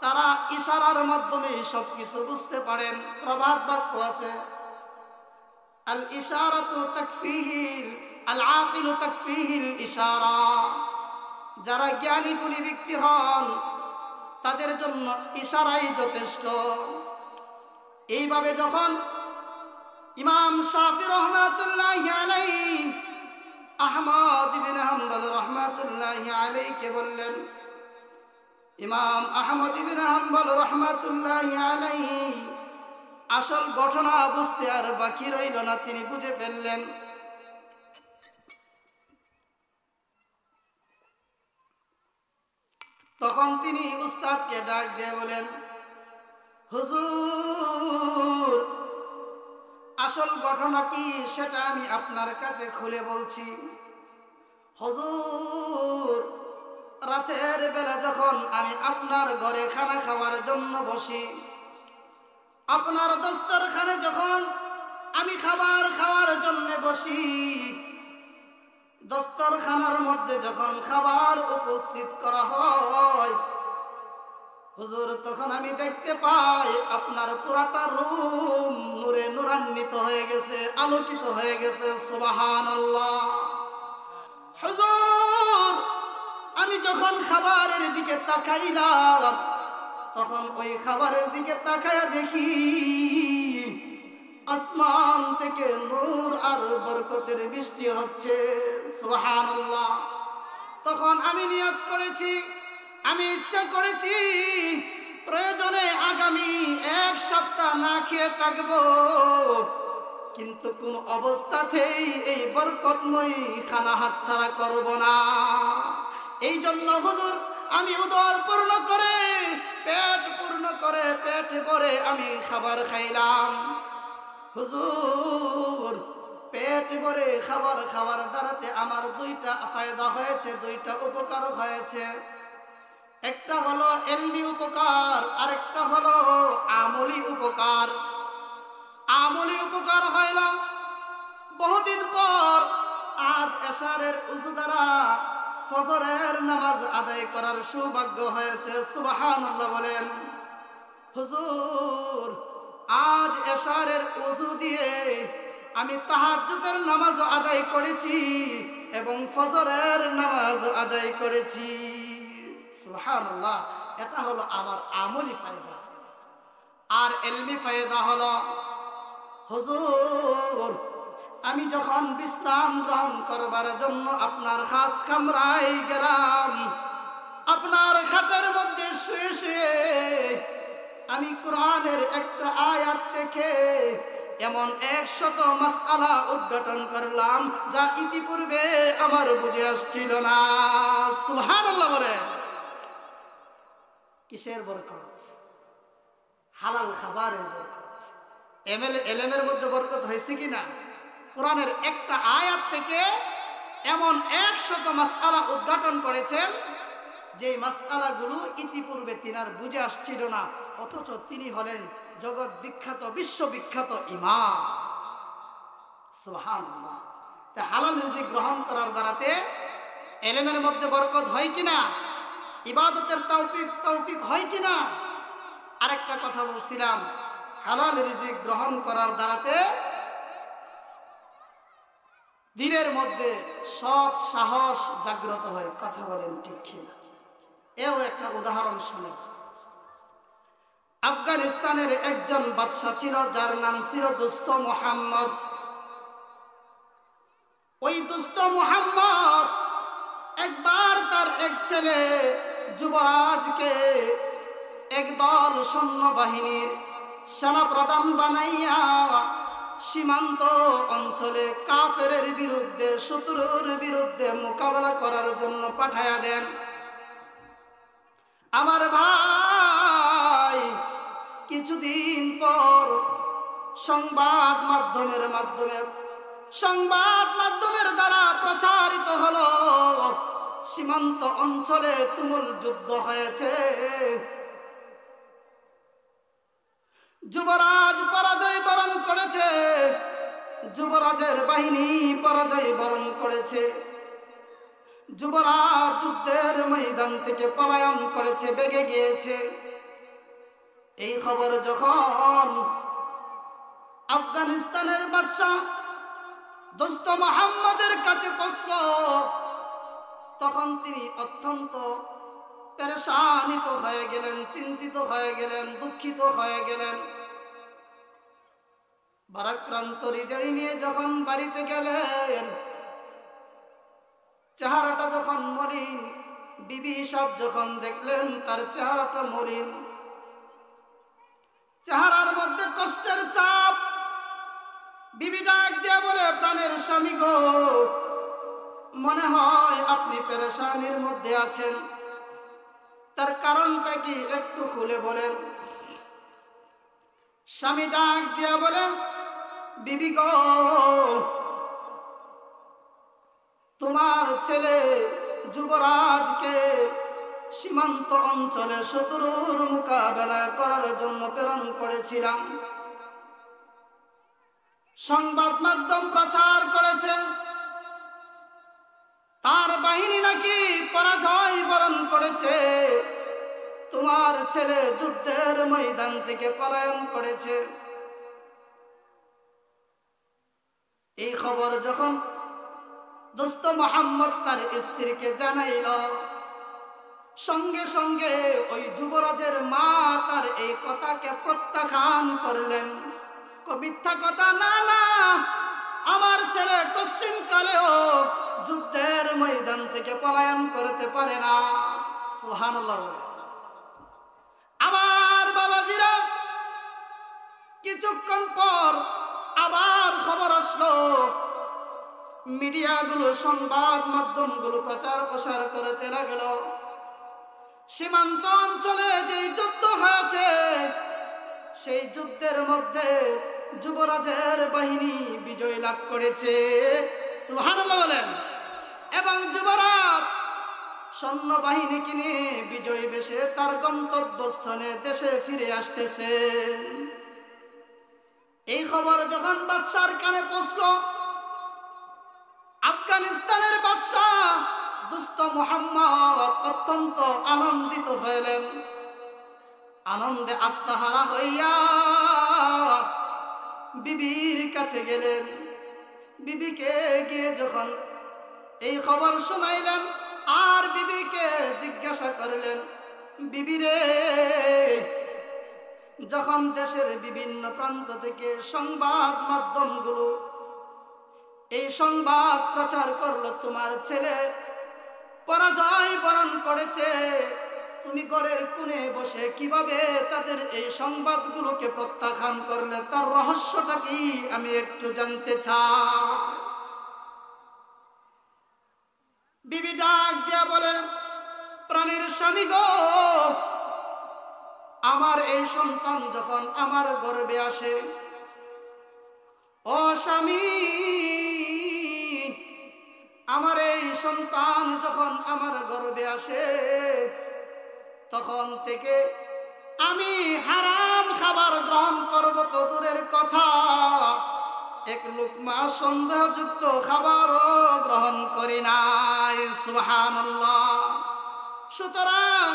তারা ইশারার মাধ্যমে সবকিছু বুঝতে পারেন। প্রবাদ বাক্য আছে, আল ইশারাতু তাকফিহিল আল আকিলু তাকফিহিল ইশারা। যারা জ্ঞানী গুণী ব্যক্তি হন তাদের জন্য ইশারাই যথেষ্ট। এইভাবে যখন ইমাম শাফি রহমাতুল্লাহি আলাইহি আহমদ ইবনে হাম্বল রহমাতুল্লাহি আলাইহিকে বললেন, ইমাম আহমদ ইবনে হাম্বল রহমাতুল্লাহি আলাইহি আসল ঘটনা বুঝতে আর বাকি রইল না, তিনি বুঝে ফেললেন। তখন তিনি উস্তাদকে ডাক দিয়ে বলেন, হুজুর আসল ঘটনা কি সেটা আমি আপনার কাছে খুলে বলছি। হুজুর রাতের বেলা যখন আমি আপনার ঘরে খানা খাওয়ার জন্য বসি, আপনার দস্তরখানে যখন আমি খাবার খাওয়ার জন্য বসি, দস্তরখানার মধ্যে যখন খাবার উপস্থিত করা হয় হুজুর, তখন আমি দেখতে পাই আপনার পুরাটা রুম নূরে নূরান্বিত হয়ে গেছে, আলোকিত হয়ে গেছে। সুবহানাল্লাহ। হুজুর আমি যখন খাবারের দিকে তাকাইলাম তখন ওই খাবারের দিকে তাকায়া দেখি আসমান থেকে নূর আর বরকতের বৃষ্টি হচ্ছে। সুবহানাল্লাহ। তখন আমি নিয়ত করেছি, আমি ইচ্ছা করেছি প্রয়োজনে আগামী 1 সপ্তাহ না খেয়ে থাকবো, কিন্তু কোন অবস্থাতেই এই বরকতময় খানা হাতছাড়া করব না। এই জন্য হুজুর আমি উদর পূর্ণ করে পেট পূর্ণ করে পেট ভরে আমি খাবার খাইলাম। হুজুর, পেট ভরে খাবার খাওয়ার দ্বারাতে আমার দুইটা ফায়দা হয়েছে, দুইটা উপকার হয়েছে। একটা হলো এলমি উপকার, আরেকটা হলো আমলি উপকার। আমলি উপকার হইল বহুদিন পর আজ এশারের উযু দ্বারা ফজরের নামাজ আদায় করার সৌভাগ্য হয়েছে। সুবহানাল্লাহ বলেন। হুজুর, আজ এশারের উযু দিয়ে আমি তাহাজ্জুদের নামাজ আদায় করেছি এবং ফজরের নামাজ আদায় করেছি। সুবহানাল্লাহ। এটা হলো আমার আমলি ফায়দা। আর ইলমি ফায়দা হলো, হুজুর, আমি যখন বিশ্রাম গ্রহণ করবার জন্য আপনার খাস কামরায় গেলাম, আপনার খাটের মধ্যে শুয়ে শুয়ে আমি কোরআনের একটা আয়াত থেকে এমন 100 মাসআলা উদ্ঘাটন করলাম যা ইতিপূর্বে আমার বুঝে আসছিল না। সুবহানাল্লাহ বলে। কিসের বরকত? হালাল খাবারের বরকত। এলেমের মধ্যে বরকত হয়েছে কিনা? কোরআনের একটা আয়াত থেকে এমন 100 মাসআলা উদ্ঘাটন করেছেন যে মাসআলাগুলো ইতিপূর্বে তিনার বুঝে আসছিল না, অথচ তিনি হলেন জগৎ বিখ্যাত বিশ্ববিখ্যাত ইমাম। সুবহানাল্লাহ। তা হালাল রিজিক গ্রহণ করার দ্বারাতে এলেমের মধ্যে বরকত হয় কিনা, ইবাদতের তৌফিক হয় কিনা? আরেকটা কথা বলছিলাম, হালাল রিজিক গ্রহণ করার দ্বারাতে দিনের মধ্যে সৎ সাহস জাগ্রত হয়। কথা বলেন ঠিক কিনা? এও একটা উদাহরণ শুনে। আফগানিস্তানের একজন বাদশা ছিল যার নাম ছিল দোস্ত মুহাম্মদ। ওই দোস্ত মুহাম্মদ একবার তার এক ছেলে যুবরাজকে একদল সৈন্যবাহিনীর সেনাপ্রধান বানাইয়া সীমান্ত অঞ্চলে কাফেরের বিরুদ্ধে, শত্রুর বিরুদ্ধে মোকাবেলা করার জন্য পাঠায়া দেন। আমার ভাই, কিছুদিন পর সংবাদ মাধ্যমের দ্বারা প্রচারিত হলো সীমান্ত অঞ্চলে তুমুল যুদ্ধ হয়েছে, যুবরাজ পরাজয় বরণ করেছে, যুবরাজের বাহিনী পরাজয় বরণ করেছে, যুবরাজ যুদ্ধের ময়দান থেকে পলায়ন করেছে, বেগে গিয়েছে। এই খবর যখন আফগানিস্তানের বাদশা দোস্ত মুহাম্মদের কাছে পৌঁছল, তখন তিনি অত্যন্ত পেরেশানিত হয়ে গেলেন, চিন্তিত হয়ে গেলেন, দুঃখিত হয়ে গেলেন। ভারাক্রান্ত হৃদয় নিয়ে যখন বাড়িতে গেলেন, চেহারাটা যখন মলিন, বিবি সব যখন দেখলেন তার চেহারাটা মলিন, চেহারার মধ্যে কষ্টের চাপ। বিবি ডাক দিয়ে বলে, প্রাণের স্বামী গো, মনে হয় আপনি পেরেশানির মধ্যে আছেন, তার কারণটা কি একটু খুলে বলেন। স্বামী ডাক দিয়া বলে, বিবি গো, তোমার ছেলে যুবরাজকে সীমান্ত অঞ্চলে শত্রুর মোকাবেলা করার জন্য প্রেরণ করেছিলাম। সংবাদ মাধ্যম প্রচার করেছে তার বাহিনী নাকি পরাজয় বরণ করেছে, তোমার ছেলে যুদ্ধের ময়দান থেকে পলায়ন করেছে। এই খবর যখন দোস্ত মুহাম্মদ তার স্ত্রীকে জানাইল, সঙ্গে সঙ্গে ওই যুবরাজের মা তার এই কথাকে প্রত্যাখ্যান করলেন। মিথ্যা কথা, না না, আমার ছেলে কশ্চিন কালেও যুদ্ধের ময়দান থেকে পলায়ন করতে পারে না। সুবহানাল্লাহ। আমার বাবাজিরা, কিছুক্ষণ পর আবার খবর আসলো, মিডিয়াগুলো, সংবাদ মাধ্যমগুলো প্রচার প্রসার করতে লাগলো, সীমান্ত অঞ্চলে যেই যুদ্ধ হয়েছে, সেই যুদ্ধের মধ্যে যুবরাজের বাহিনী বিজয় লাভ করেছে। সুবহানাল্লাহ বলেন। এবং যুবরাজ সৈন্যবাহিনীকে নিয়ে বিজয় বেশে তার গন্তব্যস্থানে দেশে ফিরে আসতেছেন। এই খবর যখন বাদশার কানে পৌঁছল, আফগানিস্তানের বাদশাহ দুস্ত মুহাম্মদ অত্যন্ত আনন্দিত হইলেন। আনন্দে আত্মহারা হইয়া বিবির কাছে গেলেন। বিবিকে গিয়ে যখন এই খবর শোনাইলেন, আর বিবিকে জিজ্ঞাসা করলেন, বিবিরে, যখন দেশের বিভিন্ন প্রান্ত থেকে সংবাদ মাধ্যমগুলো এই সংবাদ প্রচার করলো তোমার ছেলে পরাজয় বরণ করেছে, তুমি ঘরের কোণে বসে কিভাবে তাদের এই সংবাদগুলোকে প্রত্যাখ্যান করলে, তার রহস্যটা কি আমি একটু জানতে চাই। বিবি ডাক দিয়া বলে, প্রাণের স্বামী গো, আমার এই সন্তান যখন আমার গর্ভে আসে, ও স্বামী, আমার এই সন্তান যখন আমার গর্ভে আসে, তখন থেকে আমি হারাম খাবার গ্রহণ করব তো দূরের কথা, এক লুকমা সন্দেহযুক্ত খাবারও গ্রহণ করি নাই। সুবহানাল্লাহ। সুতরাং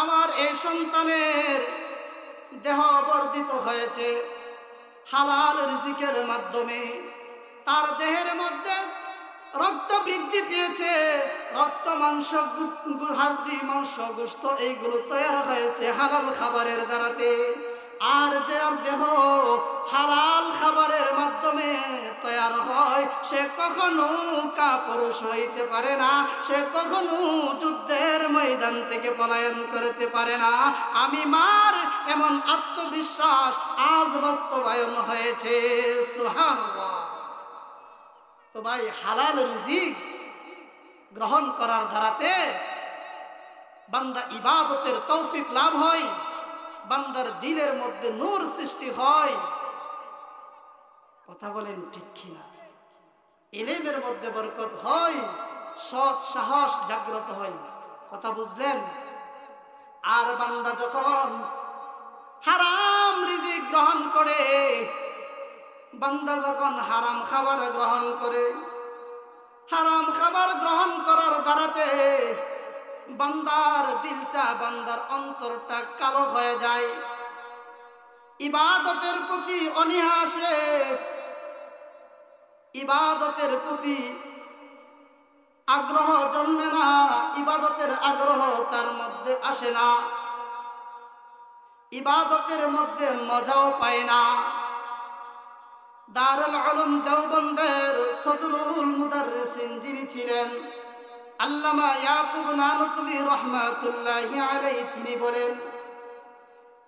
আমার এই সন্তানের দেহ বর্ধিত হয়েছে হালাল রিজিকের মাধ্যমে, তার দেহের মধ্যে রক্ত বৃদ্ধি পেয়েছে, রক্ত মাংস হাড্ডি মাংস গোশত এইগুলো তৈরি হয়েছে হালাল খাবারের দ্বারাতে। আর যার দেহ হালাল খাবারের মাধ্যমে তৈরি হয়, সে কখনো কাপুরুষ হইতে পারে না, সে কখনো যুদ্ধের ময়দান থেকে পলায়ন করতে পারে না। আমি মার এমন আত্মবিশ্বাস আজ বাস্তবায়ন হয়েছে। সুবহানাল্লাহ। তো ভাই, হালাল রিজিক গ্রহণ করার দ্বারাতে বান্দা ইবাদতের তৌফিক লাভ হয়, বান্দার দিলের মধ্যে নূর সৃষ্টি হয়। কথা বলেন ঠিক কিনা? ইলমের মধ্যে বরকত হয়, সৎ সাহস জাগ্রত হয়। কথা বুঝলেন? আর বান্দা যখন হারাম রিজিক গ্রহণ করে, বান্দা যখন হারাম খাবার গ্রহণ করে, হারাম খাবার গ্রহণ করার দ্বারাতে বান্দার দিলটা, বান্দার অন্তরটা কালো হয়ে যায়, ইবাদতের প্রতি অনীহা আসে, ইবাদতের প্রতি আগ্রহ জন্মে না, ইবাদতের আগ্রহ তার মধ্যে আসে না, ইবাদতের মধ্যে মজাও পায় না। দারুল উলুম দেওবন্দের সদরুল মুদাররিসিন যিনি ছিলেন আল্লামা ইয়াকুব নানুতুবি রহমাতুল্লাহি আলাইহি, তিনি বলেন,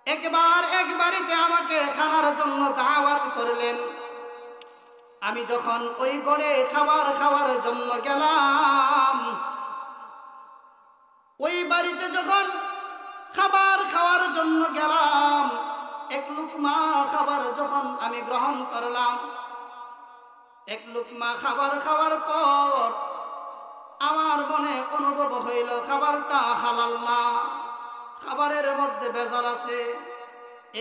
একবার এক বাড়িতে আমাকে খানার জন্য দাওয়াত করলেন। আমি যখন ওই ঘরে খাবার খাওয়ার জন্য গেলাম, ওই বাড়িতে যখন খাবার খাওয়ার জন্য গেলাম, এক লুকমা খাবার যখন আমি গ্রহণ করলাম, এক লুকমা খাবার খাওয়ার পর আমার মনে অনুভব হইল খাবারটা হালাল না, খাবারের মধ্যে ভেজাল আছে।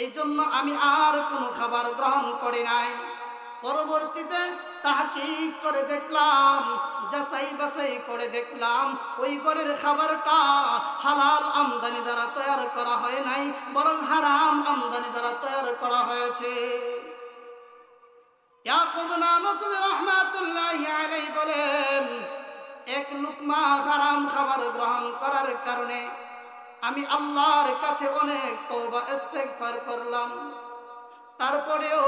এই জন্য আমি আর কোনো খাবার গ্রহণ করি নাই। পরবর্তীতে তাহকিক করে দেখলাম, যাচাই বাছাই করে দেখলাম, ওই ঘরের খাবারটা হালাল আমদানি দ্বারা তৈরি করা হয় নাই, বরং হারাম আমদানি দ্বারা তৈরি করা হয়েছে। ইয়াকুব নানুতুবি রহমাতুল্লাহি আলাইহি বলেন, এক লুকমা হারাম খাবার গ্রহণ করার কারণে আমি আল্লাহর কাছে অনেক তওবা ইস্তেগফার করলাম। তারপরেও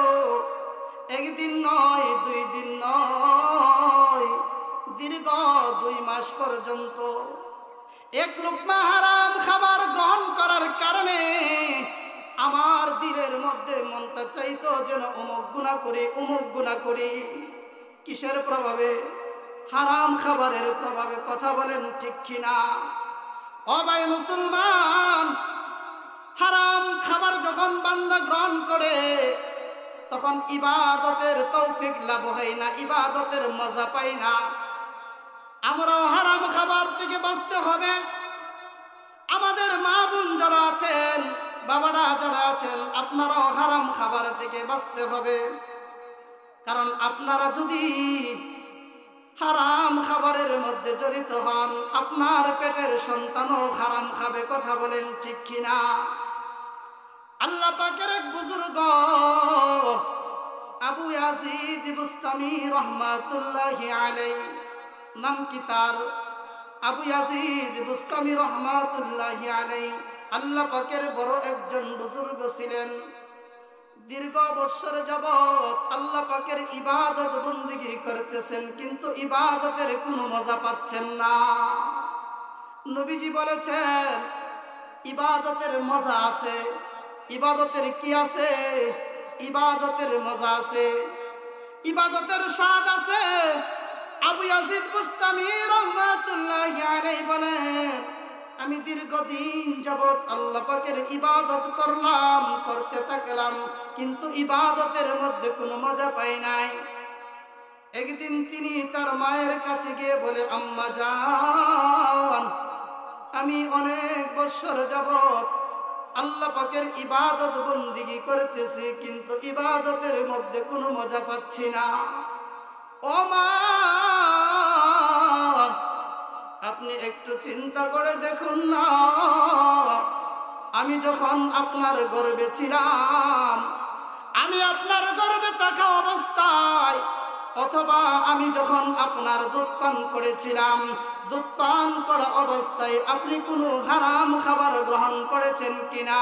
একদিন নয়, 2 দিন নয়, দীর্ঘ 2 মাস পর্যন্ত এক লুকমা হারাম খাবার গ্রহণ করার কারণে আমার দিলের মধ্যে মনটা চাইতো যেন অমুক গুনাহ করি, অমুক গুনাহ করি। কিসের প্রভাবে? হারাম খাবারের প্রভাবে। কথা বলেন ঠিক কিনা? ও ভাই মুসলমান, হারাম খাবার যখন বান্দা গ্রহণ করে তখন ইবাদতের তৌফিক লাভ হয় না, ইবাদতের মজা পাই না। আমরাও হারাম খাবার থেকে বাঁচতে হবে। আমাদের মা বোন যারা আছেন, বাবারা যারা আছেন, আপনারাও হারাম খাবার থেকে বাঁচতে হবে। কারণ আপনারা যদি হারাম খাবারের মধ্যে জড়িত হন, আপনার পেটের সন্তানও হারাম খাবে। কথা বলেন ঠিক কিনা? আল্লাহ পাকের এক বুজুর্গ আবু ইয়াজিদ বুস্তামি রহমাতুল্লাহি আলাইহি, নাম কি তার? আবু ইয়াজিদ বুস্তামি রহমাতুল্লাহি আলাইহি আল্লাহ পাকের বড় একজন বুজুর্গ ছিলেন। দীর্ঘ বছর যাবত আল্লাহ পাকের ইবাদত বন্দেগী করতেছেন, কিন্তু ইবাদতের কোনো মজা পাচ্ছেন না। নবীজি বলেছেন ইবাদতের মজা আছে। ইবাদতের কি আছে? ইবাদতের মজা আছে, ইবাদতের স্বাদ আছে। আবু ইয়াজিদ বুস্তামি রহমাতুল্লাহি আলাইহি বলেন, আমি দীর্ঘদিন যাবত আল্লাহ পাকের ইবাদত করলাম, করতে থাকলাম, কিন্তু ইবাদতের মধ্যে কোনো মজা পাই নাই। একদিন তিনি তার মায়ের কাছে গিয়ে বলে, আম্মা জান, আমি অনেক বছর যাবত আল্লাহ পাকের ইবাদত বন্দেগী করতেছি, কিন্তু ইবাদতের মধ্যে কোনো মজা পাচ্ছি না। ও মা, আপনি একটু চিন্তা করে দেখুন না, আমি যখন আপনার গর্ভে ছিলাম, আমি আপনার গর্ভে থাকা অবস্থায়, অথবা আমি যখন আপনার দুধ পান করেছিলাম, দুধ পান করা অবস্থায় আপনি কোনো হারাম খাবার গ্রহণ করেছেন কিনা?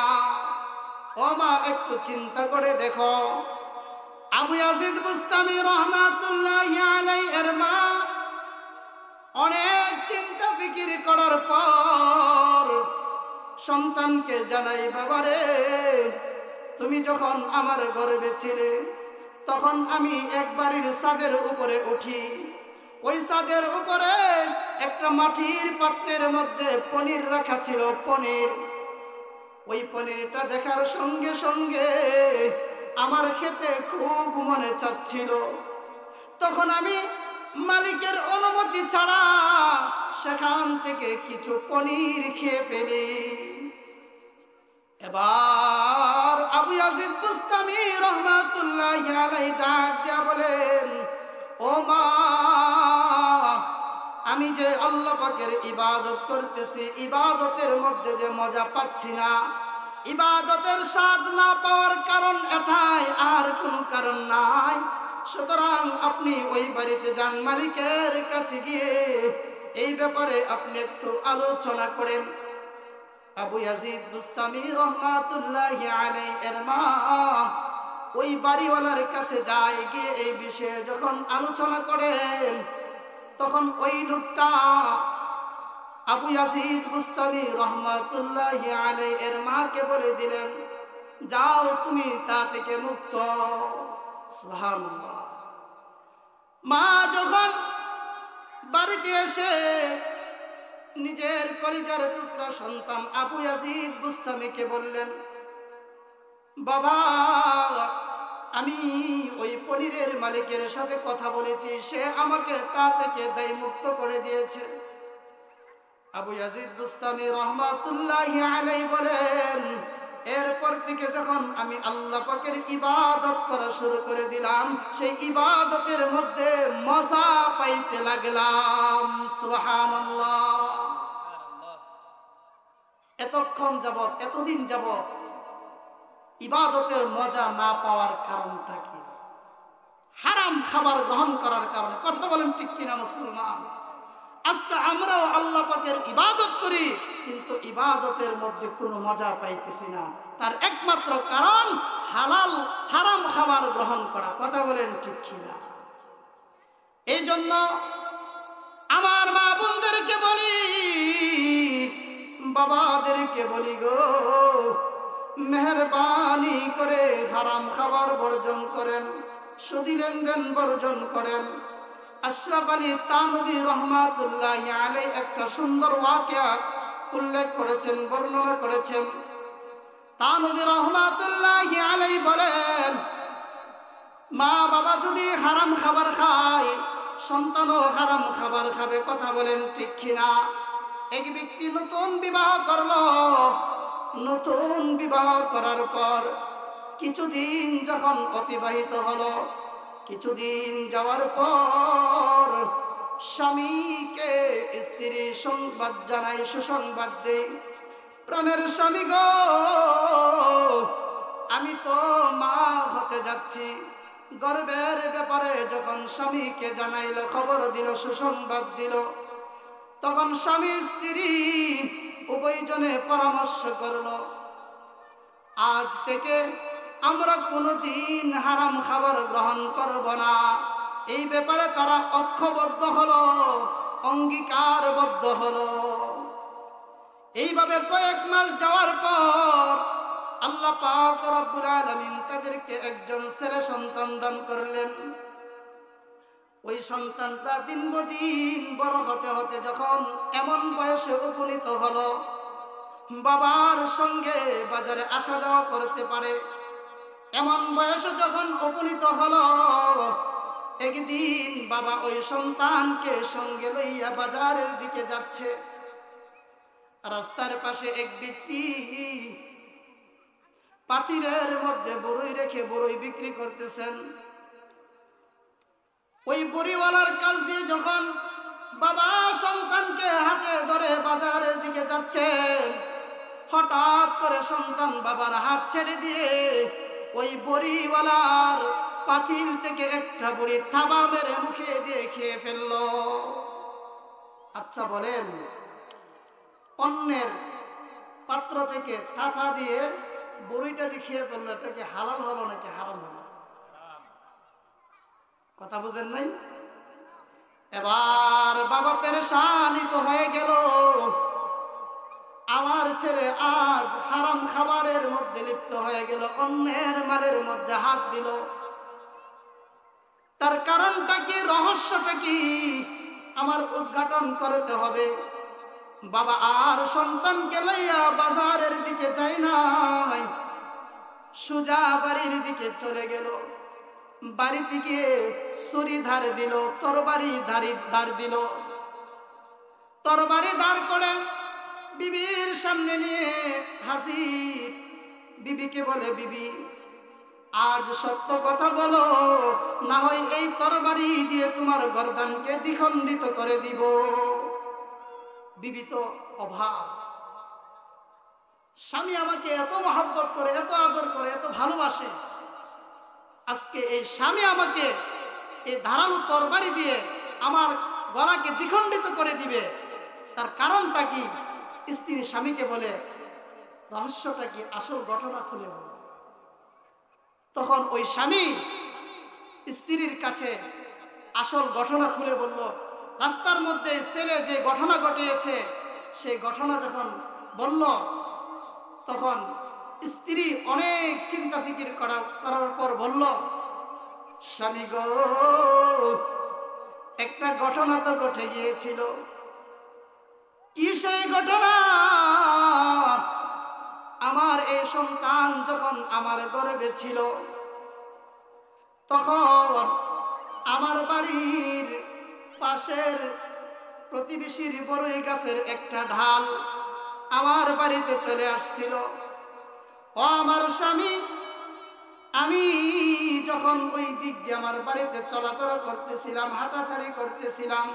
ও মা, একটু চিন্তা করে দেখো। আবু ইয়াজিদ বুস্তামি রহমাতুল্লাহি আলাইহি এর মা অনেক চিন্তা ফিকির করার পর সন্তানকে জানাই, বাবারে, তুমি যখন আমার গর্ভে ছিলে তখন আমি এক বাড়ির ছাদের উপরে উঠি। ওই ছাদের উপরে একটা মাটির পাত্রের মধ্যে পনির রাখা ছিল, পনির। ওই পনিরটা দেখার সঙ্গে সঙ্গে আমার খেতে খুব মনে চাচ্ছিল। তখন আমি মালিকের অনুমতি ছাড়া সেখান থেকে কিছু পনির খেয়ে ফেলি। এবার আবু ইয়াজিদ বুস্তামি রহমাতুল্লাহি আলাইহি ডাক দিয়া বলেন, ও মা, আমি যে আল্লাহ পাকের ইবাদত করতেছি, ইবাদতের মধ্যে যে মজা পাচ্ছি না, ইবাদতের স্বাদ না পাওয়ার কারণ এটাই, আর কোনো কারণ নাই। সুতরাং আপনি ওই বাড়িতে যান, মালিকের কাছে গিয়ে এই ব্যাপারে আপনি একটু আলোচনা করেন। আবু ইয়াজিদ বুস্তামি রহমাতুল্লাহি আলাইহি এর মা ওই বাড়িওয়ালার কাছে যায়, গিয়ে এই বিষয়ে যখন আলোচনা করেন, তখন ওই লোকটা আবু ইয়াজিদ বুস্তামি রহমাতুল্লাহি আলাইহি এর মাকে বলে দিলেন, যাও, তুমি তা থেকে মুক্ত। সুবহানাল্লাহ। মা যখন বাড়িতে এসে নিজের কলিজার টুকরা সন্তান আবু ইয়াজিদ বুস্তামিকে বললেন, বাবা, আমি ওই পনিরের মালিকের সাথে কথা বলেছি, সে আমাকে তা থেকে দায় মুক্ত করে দিয়েছে। আবু ইয়াজিদ বুস্তামি রহমাতুল্লাহি আলাইহি বলেন, এরপর থেকে যখন আমি আল্লাহ পাকের ইবাদত করা শুরু করে দিলাম, সেই ইবাদতের মধ্যে মজা পাইতে লাগলাম। সুবহানাল্লাহ। এতক্ষণ যাবত, এতদিন যাবত ইবাদতের মজা না পাওয়ার কারণটা কি? হারাম খাবার গ্রহণ করার কারণে। কথা বলেন ঠিক কিনা মুসলমান? আজকে আমরাও আল্লাহ পাকের ইবাদত করি, কিন্তু ইবাদতের মধ্যে কোনো মজা পাইতেছি না। তার একমাত্র কারণ হারাম খাবার গ্রহণ করা। কথা বলেন ঠিক কিনা? এই জন্য আমার মা বোনদেরকে বলি, বাবাদেরকে বলি, গো, মেহরবানি করে হারাম খাবার বর্জন করেন, সুদী লেনদেন বর্জন করেন। আশরাফ আলী থানভী রহমাতুল্লাহি আলাইহি একটা সুন্দর ওয়াকিয়া উল্লেখ করেছেন, বর্ণনা করেছেন। তানভী রহমাতুল্লাহি আলাইহি বলেন, মা বাবা যদি হারাম খাবার খায়, সন্তানও হারাম খাবার খাবে। কথা বলেন ঠিক কিনা? এক ব্যক্তি নতুন বিবাহ করলো, নতুন বিবাহ করার পর কিছুদিন যখন অতিবাহিত হলো, কিছুদিন যাওয়ার পর স্বামীকে স্ত্রী সংবাদ জানায়, সুসংবাদ দেয়, প্রাণের স্বামী গো, আমি তো মা হতে যাচ্ছি। গর্বের ব্যাপারে যখন স্বামীকে জানাইল, খবর দিল, সুসংবাদ দিল, তখন স্বামী স্ত্রী উভয়জনে পরামর্শ করল, আজ থেকে আমরা কোনোদিন হারাম খাবার গ্রহণ করব না। এই ব্যাপারে তারা ঐক্যবদ্ধ হলো, অঙ্গীকারবদ্ধ হলো। এইভাবে কয়েক মাস যাওয়ার পর আল্লাহ পাক রব্বুল আলামিন তাদেরকে একজন ছেলে সন্তান দান করলেন। ওই সন্তানটা দিন দিন বড় হতে হতে যখন এমন বয়সে উপনীত হলো, বাবার সঙ্গে বাজারে আসা যাওয়া করতে পারে, এমন বয়সে যখন উপনীত হলো, একদিন বাবা ওই সন্তানকে সঙ্গে লইয়া বাজারের দিকে যাচ্ছে। রাস্তার পাশে এক ব্যক্তি পাতিলের মধ্যে বড়ই রেখে বড়ই বিক্রি করতেছেন। ওই বড়িওয়ালার কাছ দিয়ে যখন বাবা সন্তানকে হাতে ধরে বাজারের দিকে যাচ্ছেন, হঠাৎ করে সন্তান বাবার হাত ছেড়ে দিয়ে ওই বড়িওয়ালার পাতিল থেকে একটা বড়ি থাবা মেরে মুখে দিয়ে খেয়ে ফেলল। আচ্ছা বলেন, অন্যের পাত্র থেকে থাপা দিয়ে বড়িটা যে খেয়ে ফেললো, এটা কি হালাল হলো নাকি হারাম হলো? কথা বুঝেন নাই? এবার বাবা পেরেশানিত হয়ে গেল, আমার ছেলে আজ হারাম খাবারের মধ্যে লিপ্ত হয়ে গেল, অন্যের মালের মধ্যে হাত দিল। তার কারণটা কি, রহস্যটা কি, আমার উদ্ঘাটন করতে হবে। বাবা আর সন্তানকে লইয়া বাজারের দিকে যায় নাই, সোজা বাড়ির দিকে চলে গেল। বাড়ি থেকে ছুরি ধার দিল, তরবারি ধার দিল। তরবারি ধার করে বিবির সামনে নিয়ে হাজির। বিবিকে বলে, বিবি আজ সত্য কথা বলো, না হয় এই তরবারি দিয়ে তোমার গর্দানকে দ্বিখণ্ডিত করে দিব। বিবি তো অভাব, স্বামী আমাকে এত মহব্বত করে, এত আদর করে, এত ভালোবাসে, আজকে এই স্বামী আমাকে এই ধারালো তরবারি দিয়ে আমার গলাকে দ্বিখণ্ডিত করে দিবে, তার কারণটা কি? স্ত্রী স্বামীকে বলে, রহস্যটা কি, আসল ঘটনা খুলে বলে। তখন ওই স্বামী স্ত্রীর কাছে আসল ঘটনা খুলে বলল। রাস্তার মধ্যে ছেলে যে ঘটনা ঘটিয়েছে সেই ঘটনা যখন বলল, তখন স্ত্রী অনেক চিন্তা ফিকির করার পর বলল, স্বামী গো, একটা ঘটনা তো ঘটে গিয়েছিল। কি সেই ঘটনা? আমার এই সন্তান যখন আমার গর্ভে ছিল, তখন আমার বাড়ির পাশের প্রতিবেশীর বড়ই গাছের একটা ঢাল আমার বাড়িতে চলে আসছিল। ও আমার স্বামী, আমি যখন ওই দিক দিয়ে আমার বাড়িতে চলাফেরা করতেছিলাম, হাঁটাচারি করতেছিলাম,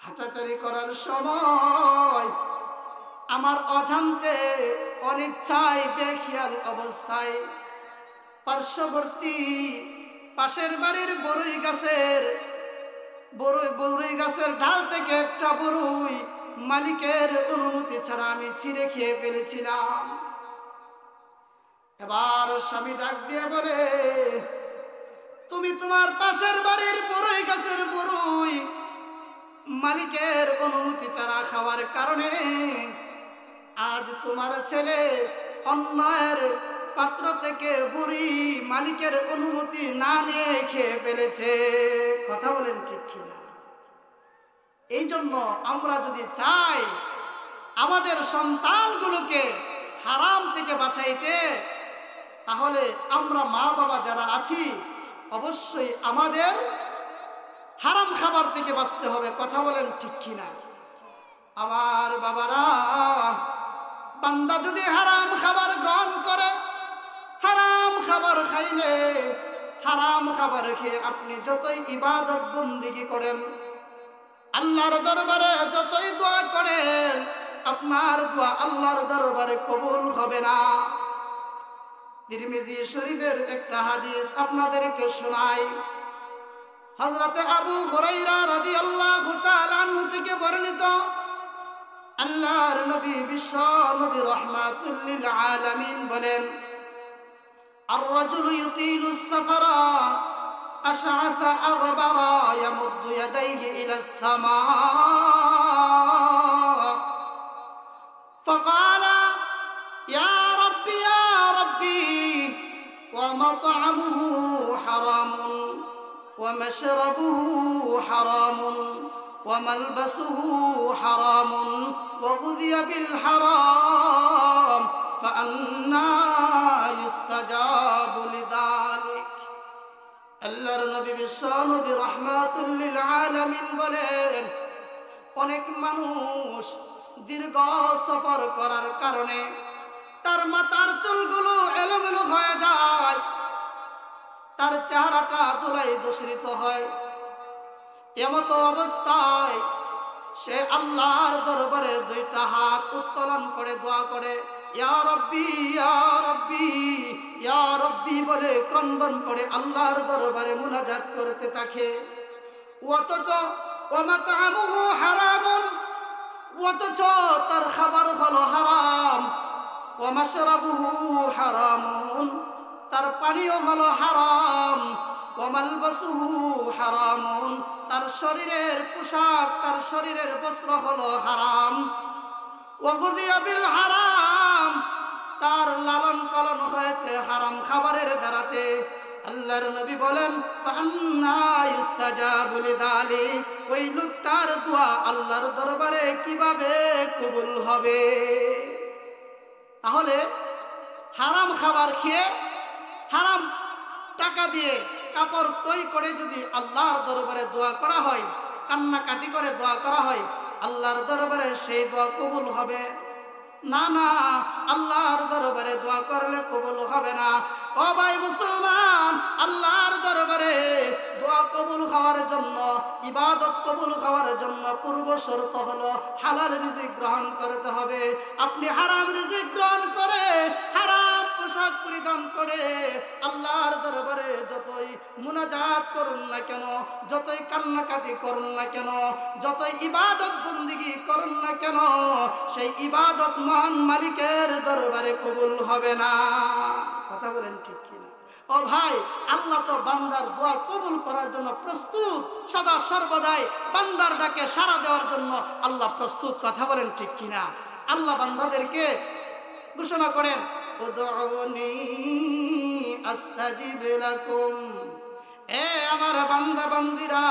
হাঁটাচারি করার সময় আমার অজান্তে অনিচ্ছায় বেখেয়াল অবস্থায় পার্শ্ববর্তী পাশের বাড়ির বড়ই গাছের ডাল থেকে একটা বড়ই মালিকের অনুমতি ছাড়া আমি ছিঁড়ে খেয়ে ফেলেছিলাম। এবার স্বামী ডাক দিয়ে বলে, তুমি তোমার পাশের বাড়ির বড়ই গাছের বড়ই মালিকের অনুমতি ছাড়া খাওয়ার কারণে আজ তোমার ছেলে অন্যের পাত্র থেকে বুড়ি মালিকের অনুমতি না নিয়ে খেয়ে ফেলেছে। কথা বলেন ঠিক কিনা? এই জন্য আমরা যদি চাই আমাদের সন্তানগুলোকে হারাম থেকে বাঁচাইতে, তাহলে আমরা মা বাবা যারা আছি অবশ্যই আমাদের হারাম খাবার থেকে বাঁচতে হবে। কথা বলেন ঠিক কিনা? আমার বাবারা, বান্দা যদি হারাম খাবার গ্রহণ করে, হারাম খাবার খাইলে, হারাম খাবার খেয়ে আপনি যতই ইবাদত বন্দেগী করেন, আল্লাহর দরবারে যতই দোয়া করেন, আপনার দোয়া আল্লাহর দরবারে কবুল হবে না। তিরমিজি শরীফের একটা হাদিস আপনাদেরকে শোনাই। হযরত আবু হুরায়রা রাদিয়াল্লাহু তাআলা আনহু থেকে বর্ণিত, আল্লাহর নবী বিশ্ব নবী রাহমাতুল লিল আলামিন বলেন, আর-রাজুলু ইউতিলুস সাফারা আশআসা আগবারা ইয়ামুদ্দু ইয়াদাইহি ইলাস সামা ফাকালা ইয়া রাব্বি ইয়া রাব্বি ওয়া মাত'আমুহু হারামুন ওয়া মাশরাবুহু হারামুন ওয়া মালবাসুহু হারামুন ওয়া গুযিয়া বিল হারাম ফাআন্না ইউস্তাজাবু লিযালিক। আল্লাহর নবী বিশ্ব নবী রাহমাতুল লিল আলামিন বলেন, অনেক মানুষ দীর্ঘ সফর করার কারণে তার মাথার চুলগুলো এলোমেলো হয়ে যায়, তার চেহারাটা ধুলায় দূষিত হয়। এমতো অবস্থায় সে আল্লাহর দরবারে দুইটা হাত উত্তোলন করে দোয়া করে, ইয়া রাব্বি ইয়া রাব্বি ইয়া রাব্বি বলে ক্রন্দন করে আল্লাহর দরবারে মুনাজাত করতে থাকে। অথচ ওয়া মাত'আমুহু হারামুন, অথচ তার খাবার হলো হারাম। ওয়া মাশরাবুহু হারামুন, তার পানীয় হলো হারাম। ওয়া মালবাসুহু হারামুন, তার শরীরের পোশাক, তার শরীরের বস্ত্র হলো হারাম। ওয়া গুযিয়া বিল হারাম, তার লালন পালন হয়েছে হারাম খাবারের দ্বারাতে। আল্লাহর নবী বলেন, ফাআন্না ইউস্তাজাবু লিযালিক, ওই লোকটার দোয়া আল্লাহর দরবারে কিভাবে কবুল হবে? তাহলে হারাম খাবার খেয়ে, হারাম টাকা দিয়ে কাপড় ক্রয় করে যদি আল্লাহর দরবারে দোয়া করা হয়, কান্নাকাটি করে দোয়া করা হয়, আল্লাহর দরবারে সেই দোয়া কবুল হবে না? না, আল্লাহর দরবারে দোয়া করলে কবুল হবে না। ও ভাই মুসলমান, আল্লাহর দরবারে দোয়া কবুল হওয়ার জন্য, ইবাদত কবুল হওয়ার জন্য পূর্ব শর্ত হলো হালাল রিজিক গ্রহণ করতে হবে। আপনি হারাম রিজিক গ্রহণ করে, হারাম পোশাক পরিধান করে আল্লাহর দরবারে যতই মুনাজাত করুন না কেন, যতই কান্নাকাটি করুন না কেন, যতই ইবাদত বন্দেগী করুন না কেন, সেই ইবাদত মহান মালিকের দরবারে কবুল হবে না। কথা বলেন ঠিক কিনা? ও ভাই, আল্লাহ তো বান্দার দোয়া কবুল করার জন্য প্রস্তুত, সদা সর্বদাই বান্দার ডাকে সাড়া দেওয়ার জন্য আল্লাহ প্রস্তুত। কথা বলেন ঠিক কিনা? আল্লাহ বান্দাদেরকে ঘোষণা করেন, উদউনি আস্তাজিব লাকুম, এ আমার বান্দা বান্দিরা,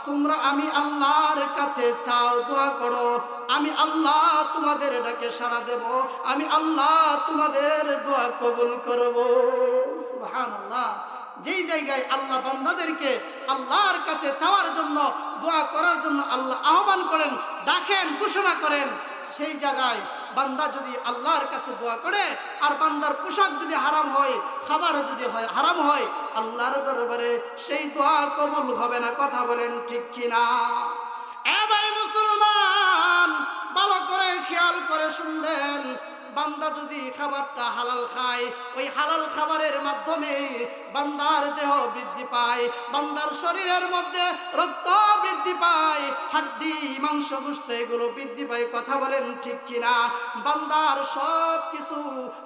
তোমরা আমি আল্লাহর কাছে চাও, দোয়া করো, আমি আল্লাহ তোমাদের ডাকে সাড়া দেব, আমি আল্লাহ তোমাদের দোয়া কবুল করব। সুবহানাল্লাহ। যেই জায়গায় আল্লাহ বান্দাদেরকে আল্লাহর কাছে চাওয়ার জন্য, দোয়া করার জন্য আল্লাহ আহ্বান করেন, ডাকেন, ঘোষণা করেন, সেই জায়গায় বান্দা যদি আল্লাহর কাছে দোয়া করে, আর বান্দার পোশাক যদি হারাম হয়, খাবার যদি হয় হারাম হয়, আল্লাহর দরবারে সেই দোয়া কবুল হবে না। কথা বলেন ঠিক কিনা? এ ভাই মুসলমান, ভালো করে খেয়াল করে শুনবেন, বান্দা যদি খাবারটা হালাল খায়, ওই হালাল খাবারের মাধ্যমে বান্দার দেহ বৃদ্ধি পায়, বান্দার শরীরের মধ্যে রক্ত বৃদ্ধি পায়, হাড্ডি মাংস গোশত এগুলো বৃদ্ধি পায়। কথা বলেন ঠিক কিনা? বান্দার সব কিছু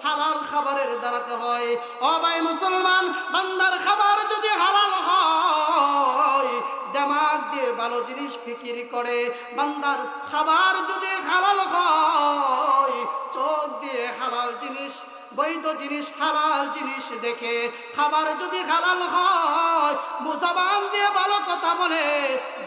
হালাল খাবারের দ্বারাতে হয়। ও ভাই মুসলমান, বান্দার খাবার যদি হালাল হয়, দিমাগ দিয়ে ভালো জিনিস ফিকির করে, বান্দার খাবার যদি হালাল হয়, চোখ দিয়ে হালাল জিনিস, বৈধ জিনিস, হালাল জিনিস দেখে, খাবার যদি হালাল হয়, জবান দিয়ে ভালো কথা বলে,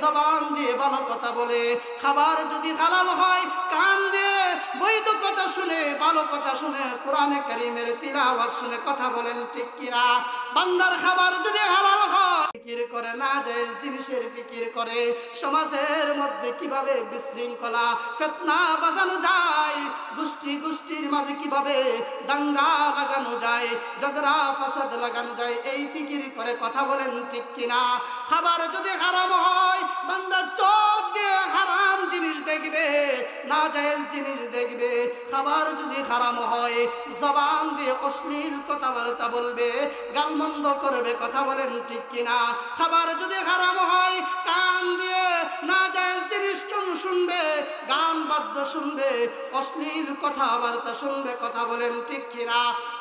জবান দিয়ে ভালো কথা বলে, খাবার যদি হালাল হয়, কান দিয়ে বৈধ কথা শুনে, ভালো কথা শুনে, কোরআনে কারীমের তিলাওয়াত শুনে, কথা বলেন ঠিক কিনা? বান্দার খাবার যদি হালাল হয়, ফিকির করে না জায়েজ জিনিসের ফিকির করে, সমাজের মধ্যে কিভাবে বিশৃঙ্খলা ফিতনা বাঁচানো যায়, গোষ্ঠীর মাঝে কিভাবে দাঙ্গা লাগানো যায়, ঝগড়া ফাসাদ লাগানো যায়, এই ফিকির করে, কথা বলেন ঠিক কিনা? খাবার যদি হারাম হয়, বান্দা চোখ দিয়ে হারাম জিনিস দেখবে, না জায়েজ জিনিস দেখবে। খাবার যদি হারাম হয়, জবান দিয়ে অশ্লীল কথাবার্তা বলবে, গালমন্দ করবে, কথা বলেন ঠিক কিনা? খাবার যদি হারাম হয়, কান দিয়ে না জায়েজ জিনিস শুনবে, গান বাদ্য শুনবে, অশ্লীল কথাবার্তা শুনবে, কথা বলেন ঠিক কিনা?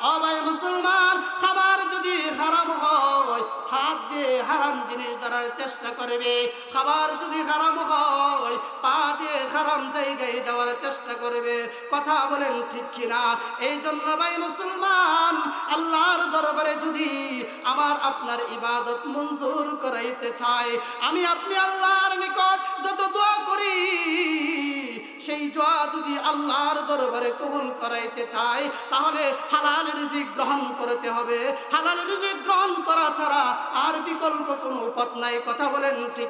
ও ভাই মুসলমান, খাবার যদি হারাম হয়, হাত দিয়ে হারাম জিনিস ধরার চেষ্টা করবে। খাবার যদি হারাম হয়, পা দিয়ে হারাম জায়গায় যাওয়ার চেষ্টা করবে, কথা বলেন ঠিক কিনা? এই জন্য ভাই মুসলমান, আল্লাহর দরবারে যদি আমার আপনার ইবাদত মঞ্জুর করাইতে চাই, আমি আপনি আল্লাহর নিকট যত দোয়া করি, সেই দোয়া যদি আল্লাহর দরবারে কবুল করাইতে চাই, তাহলে হালাল রিজিক গ্রহণ করতে হবে। হালাল রিজিক গ্রহণ করা ছাড়া আর বিকল্প কোনো পথ নাই, কথা বলেন ঠিক।